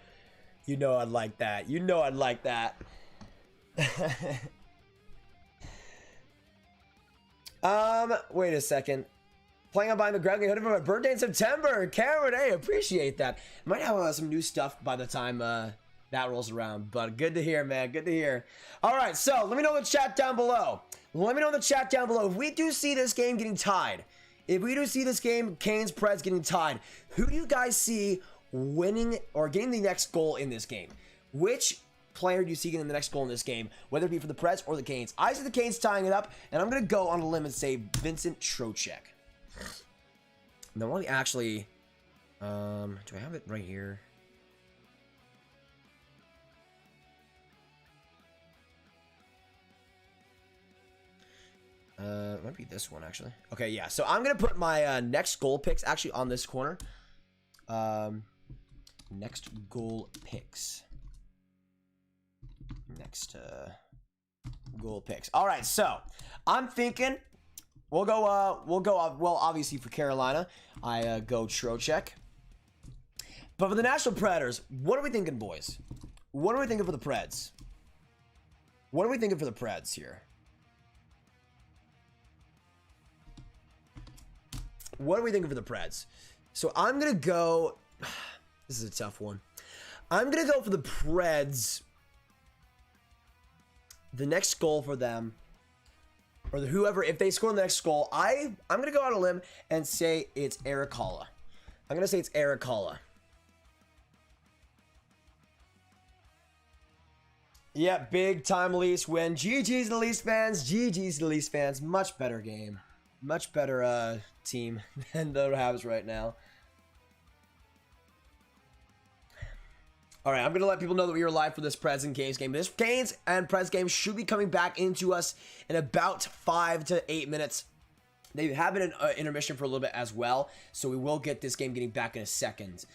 You know I'd like that. You know I'd like that. Wait a second. Playing on behind the ground, getting for my birthday in September. Cameron, hey, appreciate that. Might have some new stuff by the time that rolls around, but good to hear, man. Good to hear. All right, so let me know in the chat down below. Let me know in the chat down below if we do see this game getting tied. If we do see this game, Canes Preds getting tied, who do you guys see winning or getting the next goal in this game? Which player do you see getting the next goal in this game, whether it be for the Preds or the Canes? I see the Canes tying it up, and I'm going to go on a limb and say Vincent Trocheck. Now, let me actually... do I have it right here? It might be this one, actually. Okay, yeah. So I'm going to put my next goal picks actually on this corner. Next goal picks. Next goal picks. All right, so I'm thinking we'll go well, obviously for Carolina, I go Trocheck. But for the Nashville Predators, what are we thinking, boys? What are we thinking for the Preds? What are we thinking for the Preds here? What are we thinking for the Preds? So I'm going to go... This is a tough one. I'm going to go for the Preds. The next goal for them, or whoever, if they score the next goal, I'm going to go out on a limb and say it's Erik Haula. I'm going to say it's Erik Haula. Yeah, big time Leafs win. GG's the Leafs fans. GG's the Leafs fans. Much better game. Much better team than the Habs right now. All right, I'm going to let people know that we are live for this Preds and Canes game. This Canes and Preds game should be coming back into us in about 5 to 8 minutes. They have been in intermission for a little bit as well, so we will get this game getting back in a second.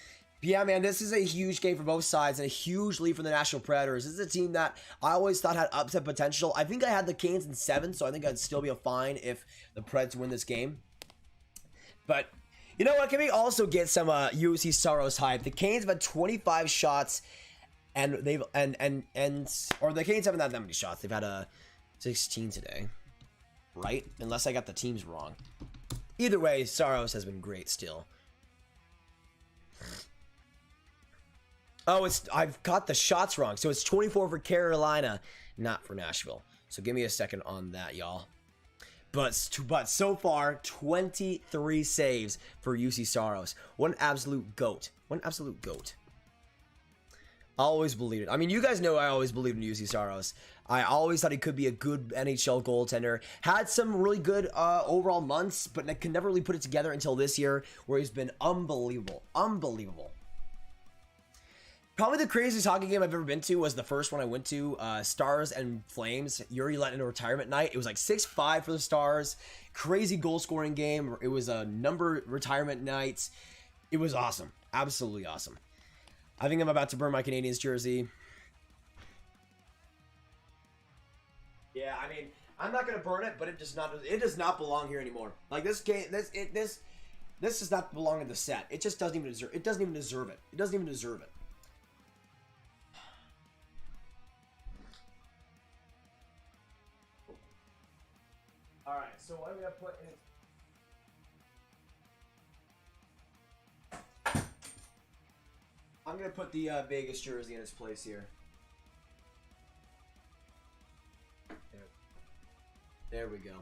But yeah, man, this is a huge game for both sides and a huge lead for the Nashville Predators. This is a team that I always thought had upset potential. I think I had the Canes in 7, so I think I'd still be fine if the Preds win this game. But you know what? Can we also get some UC Saros hype? The Canes have had 25 shots, and they've or the Canes haven't had that many shots. They've had 16 today, right? Unless I got the teams wrong. Either way, Saros has been great still. Oh, I've got the shots wrong. So it's 24 for Carolina, not for Nashville. So give me a second on that, y'all. But so far, 23 saves for UC Saros. What an absolute GOAT. What an absolute GOAT. I always believed it. I mean, you guys know I always believed in UC Saros. I always thought he could be a good NHL goaltender. Had some really good overall months, but could never really put it together until this year, where he's been unbelievable. Unbelievable. Probably the craziest hockey game I've ever been to was the first one I went to, Stars and Flames. Yuri let in a retirement night. It was like 6-5 for the Stars. Crazy goal scoring game. It was a number retirement nights. It was awesome. Absolutely awesome. I think I'm about to burn my Canadiens jersey. Yeah, I mean, I'm not gonna burn it, but it does not belong here anymore. Like this game, this does not belong in the set. It just doesn't even deserve it. It doesn't even deserve it. It doesn't even deserve it. All right, so what am I gonna put in? I'm gonna put the Vegas jersey in its place here. There we go.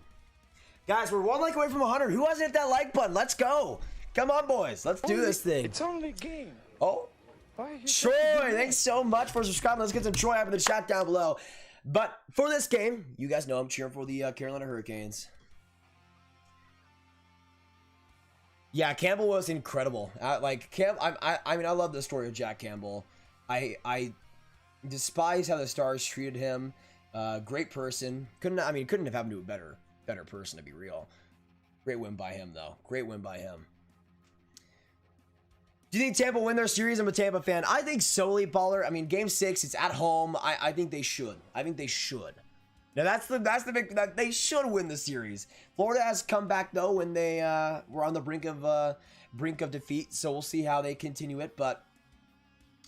Guys, we're 1 like away from 100. Who hasn't hit that like button? Let's go. Come on, boys. Let's do this thing. It's only a game. Oh, Troy, thanks so much for subscribing. Let's get some Troy up in the chat down below. But for this game, you guys know I'm cheering for the Carolina Hurricanes. Yeah, Campbell was incredible. I mean, I love the story of Jack Campbell. I despise how the Stars treated him. Great person. Couldn't have happened to a better person, to be real. Great win by him, though. Great win by him. Do you think Tampa win their series? I'm a Tampa fan. I think solely, Baller. I mean, Game 6, it's at home. I think they should. I think they should. Now that's the big that they should win the series. Florida has come back though when they were on the brink of defeat. So we'll see how they continue it. But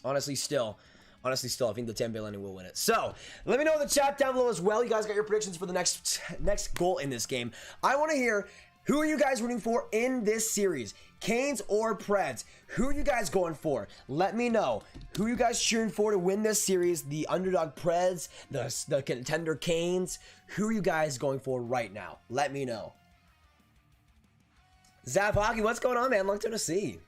honestly, still, I think the Tampa Bay Lightning will win it. So let me know in the chat down below as well. You guys got your predictions for the next goal in this game. I want to hear, who are you guys rooting for in this series? Canes or Preds? Who are you guys going for? Let me know. Who are you guys cheering for to win this series? The underdog Preds, the contender Canes? Who are you guys going for right now? Let me know. Zap Hockey, what's going on, man? Long time to see.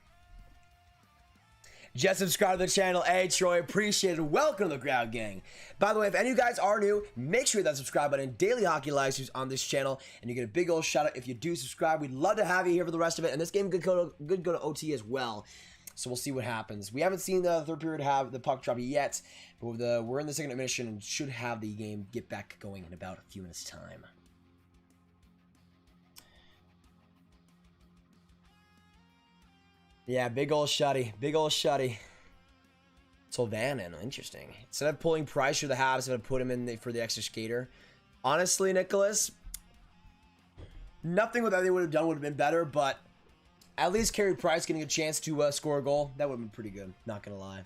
Just subscribe to the channel. Hey, Troy, appreciate it. Welcome to the Ground Gang. By the way, if any of you guys are new, make sure you hit that subscribe button. Daily hockey live streams on this channel, and you get a big old shout out if you do subscribe. We'd love to have you here for the rest of it, and this game could go to OT as well. So we'll see what happens. We haven't seen the third period have the puck drop yet, but we're in the second intermission and should have the game get back going in about a few minutes' time. Yeah, big old shutty. Big old shutty. Sylvanin, interesting. Instead of pulling Price for the Habs, I'm going to put him in for the extra skater. Honestly, Nicholas, nothing that they would have done would have been better, but at least Carey Price getting a chance to score a goal, that would have been pretty good. Not going to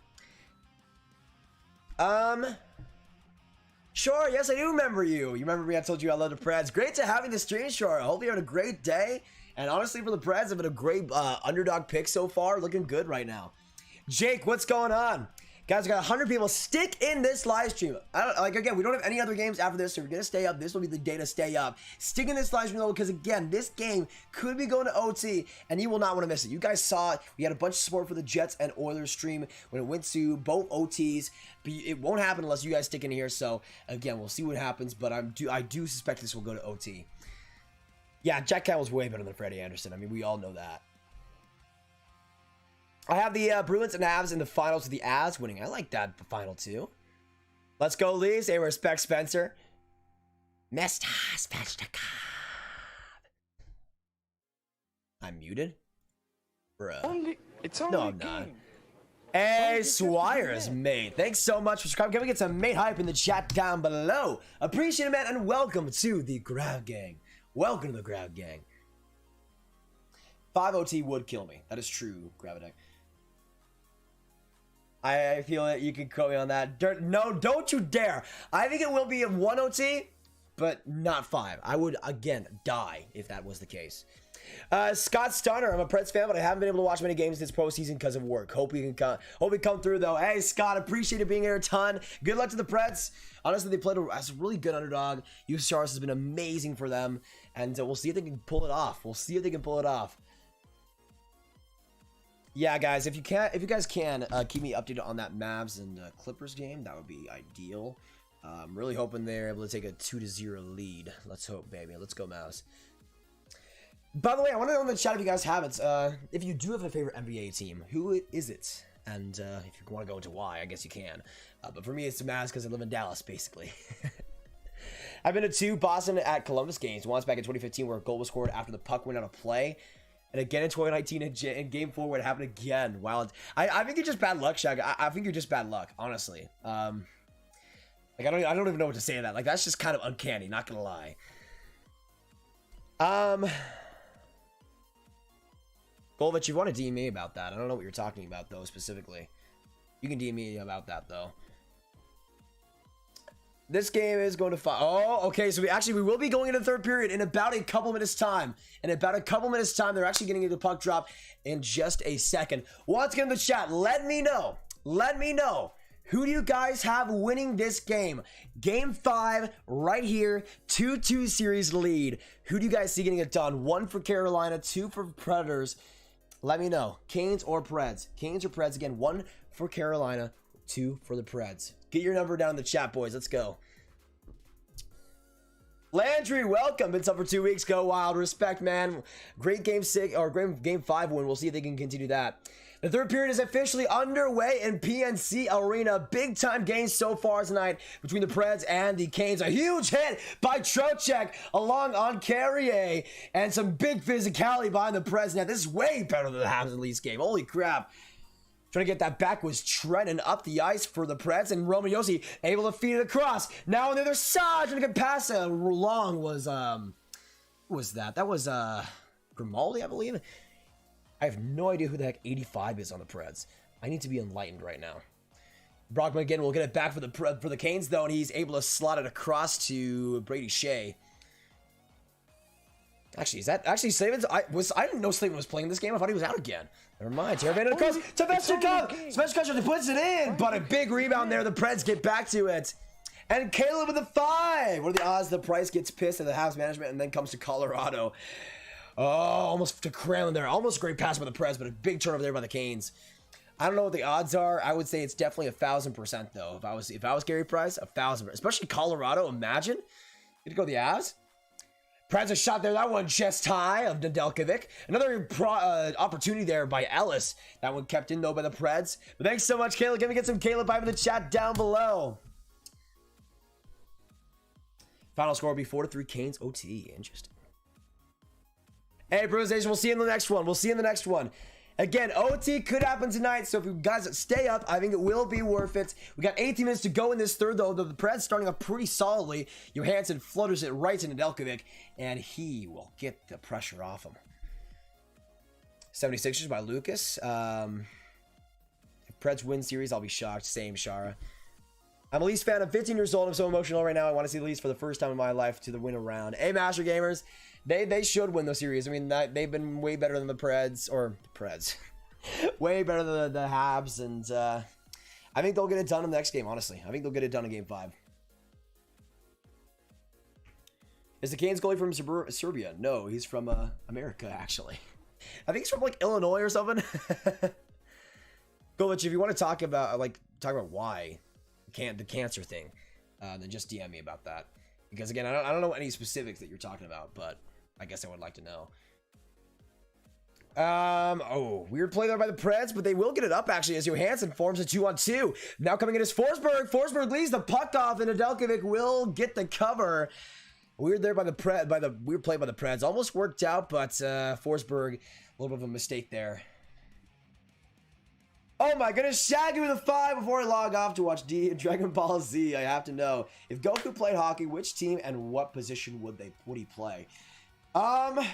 lie. Sure, yes, I do remember you. You remember me, I told you I love the Preds. Great to have you in the stream, Sure. I hope you had a great day. And honestly, for the Preds, I've been a great underdog pick so far. Looking good right now. Jake, what's going on? Guys, we got 100 people. Stick in this live stream. Again, we don't have any other games after this, so we're going to stay up. This will be the day to stay up. Stick in this live stream, though, because, again, this game could be going to OT, and you will not want to miss it. You guys saw it. We had a bunch of support for the Jets and Oilers stream when it went to both OTs. But it won't happen unless you guys stick in here. So, again, we'll see what happens, but I do suspect this will go to OT. Yeah, Jack Campbell's way better than Freddie Anderson. I mean, we all know that. I have the Bruins and Avs in the finals with the Avs winning. I like that final too. Let's go, Leafs. Hey, respect Spencer. Mesta Spechtakov. I'm muted? Bruh. It's only no, I'm not. Hey, Swires, mate. Thanks so much for subscribing. Can we get some mate hype in the chat down below? Appreciate it, man, and welcome to the Ground Gang. Welcome to the Ground Gang. 5 OT would kill me. That is true, Gravideck. I feel that you can quote me on that. No, don't you dare. I think it will be a 1 OT, but not 5. I would, again, die if that was the case. Scott Stunner, I'm a Preds fan, but I haven't been able to watch many games this postseason because of work. Hope we come through, though. Hey, Scott, appreciate it being here a ton. Good luck to the Preds. Honestly, they played as a really good underdog. USARS has been amazing for them, and we'll see if they can pull it off. Yeah, guys, if you guys can keep me updated on that Mavs and Clippers game, that would be ideal. I'm really hoping they're able to take a 2-0 lead. Let's hope, baby. Let's go, Mavs. By the way, I want to know in the chat if you guys have it. If you do have a favorite NBA team, who is it? And if you want to go into why, I guess you can. But for me, it's the Mavs because I live in Dallas, basically. I've been to 2 Boston at Columbus games. Once back in 2015 where a goal was scored after the puck went out of play. And again in 2019 in Game 4 where it happened again. Wow. I think you're just bad luck, Shag. I think you're just bad luck, honestly. Like, I don't even know what to say to that. Like, that's just kind of uncanny, not gonna lie. Golovich, you want to DM me about that. I don't know what you're talking about, though, specifically. You can DM me about that, though. This game is going to fight. Oh, okay. So we will be going into the third period in about a couple minutes time. They're actually getting into the puck drop in just a second. Once again in the chat, let me know. Who do you guys have winning this game? Game 5 right here. 2-2 series lead. Who do you guys see getting it done? 1 for Carolina, 2 for Predators. Let me know. Canes or Preds? Canes or Preds? Again, 1 for Carolina, 2 for the Preds. Get your number down in the chat, boys. Let's go. Landry, welcome. Been up for 2 weeks. Go Wild. Respect, man. Great game 6 or great game 5 win. We'll see if they can continue that. The third period is officially underway in PNC Arena. Big time games so far tonight between the Preds and the Canes. A huge hit by Trocheck along on Carey and some big physicality behind the Preds. Now this is way better than the Habs and Leafs game. Holy crap. Trying to get that back was Trenton up the ice for the Preds, and Roman Josi able to feed it across. Now on the other side, trying to get past long was who was that? That was Grimaldi, I believe. I have no idea who the heck 85 is on the Preds. I need to be enlightened right now. Brockman again will get it back for the Canes though, and he's able to slot it across to Brady Shea. Actually, is that actually Slavens? I didn't know Slavens was playing this game. I thought he was out again. Never mind. Teravainen across to Svechnikov. Svechnikov puts it in, but a big rebound there. The Preds get back to it. And Caleb with a 5. What are the odds the Price gets pissed at the Habs management and then comes to Colorado? Oh, almost to Kralin there. Almost a great pass by the Preds, but a big turnover there by the Canes. I don't know what the odds are. I would say it's definitely 1,000% though. If I was Gary Price, 1,000%. Especially Colorado. Imagine. Get to go the Avs. Preds a shot there. That one just high of Nedeljkovic. Another opportunity there by Ellis. That one kept in though by the Preds. But thanks so much, Caleb. Can we get some Caleb vibe in the chat down below? Final score will be 4-3 Canes OT. Interesting. Hey, Bruins Nation, we'll see you in the next one. Again, OT could happen tonight, so if you guys stay up, I think it will be worth it. We got 18 minutes to go in this third, though. The Preds starting up pretty solidly. Johansson flutters it right to Nedeljkovic, and he will get the pressure off him. 76ers by Lucas. If Preds win series, I'll be shocked. Same, Shara. I'm a Leafs fan. I'm 15 years old. I'm so emotional right now. I want to see the Leafs for the first time in my life to the win around. Hey, Master Gamers. They should win the series. I mean, they've been way better than the Preds. Way better than the Habs. And I think they'll get it done in the next game, honestly. I think they'll get it done in Game 5. Is the Canes goalie from Serbia? No, he's from America, actually. I think he's from, like, Illinois or something. Golich, if you want to talk about why the cancer thing, then just DM me about that. Because, again, I don't know any specifics that you're talking about, but I guess I would like to know. Weird play there by the Preds, but they will get it up, actually, as Johansson forms a 2-on-2. Now coming in is Forsberg. Forsberg leaves the puck off, and Nedeljkovic will get the cover. Weird there by the weird play by the Preds. Almost worked out, but Forsberg, a little bit of a mistake there. Oh my goodness, Shaggy with a 5 before I log off to watch Dragon Ball Z. I have to know, if Goku played hockey, which team and what position would he play? I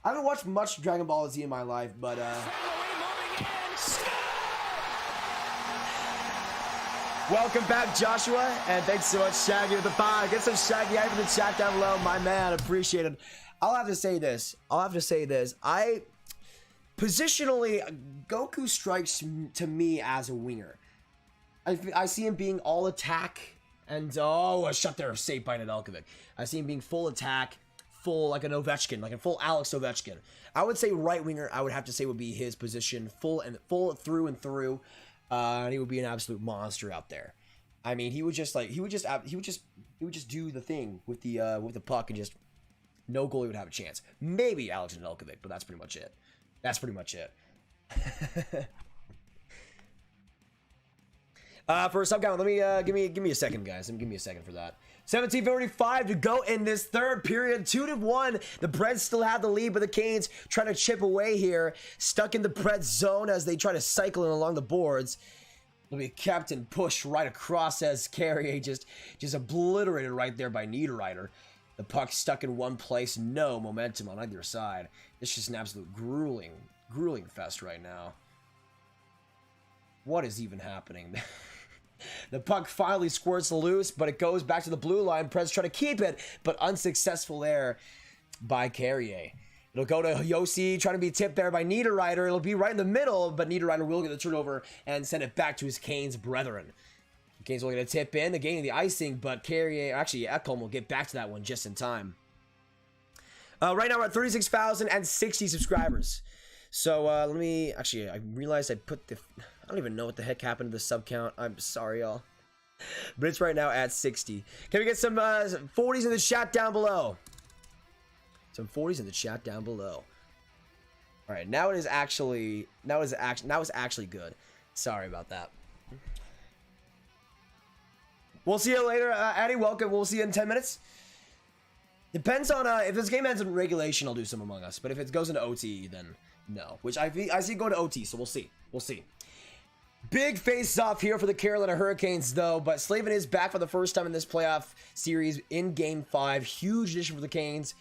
haven't watched much Dragon Ball Z in my life, but welcome back, Joshua, and thanks so much, Shaggy with the 5. Get some Shaggy hype in the chat down below, my man. Appreciate it. I'll have to say this. Positionally, Goku strikes to me as a winger. I see him being all attack, and a shot there, saved by Nedeljkovic. I see him being full attack, full like an Ovechkin, like a full Alex Ovechkin. I would say right winger. I would have to say would be his position, full through and through. And he would be an absolute monster out there. I mean, he would just do the thing with the puck, and just no goalie would have a chance. Maybe Alex Nedeljkovic, but that's pretty much it. For a sub count, let me give me a second, guys. Give me a second for that. 17:45 to go in this third period. 2-1. The Preds still have the lead, but the Canes trying to chip away here. Stuck in the Preds zone as they try to cycle in along the boards. It'll be kept and pushed right across as Carey just obliterated right there by Niederreiter. The puck stuck in one place. No momentum on either side. It's just an absolute grueling fest right now. What is even happening? The puck finally squirts loose, but it goes back to the blue line. Preds try to keep it, but unsuccessful there by Carey. It'll go to Yossi, trying to be tipped there by Niederreiter. It'll be right in the middle, but Niederreiter will get the turnover and send it back to his Canes brethren. The Canes will get a tip in, gaining the icing, but Carey, actually Ekholm will get back to that one just in time. Right now we're at 36,060 subscribers. So let me, actually, I realized I put the, I don't even know what the heck happened to the sub count. I'm sorry, y'all. But it's right now at 60. Can we get some 40s in the chat down below? Some 40s in the chat down below. All right, now it is actually, now it's actually good. Sorry about that. We'll see you later, Addy. Welcome. We'll see you in 10 minutes. Depends on if this game ends in regulation, I'll do some Among Us. But if it goes into OT, then no. Which I see going to OT, so we'll see. We'll see. Big face-off here for the Carolina Hurricanes, though. But Slavin is back for the first time in this playoff series in Game 5. Huge addition for the Canes.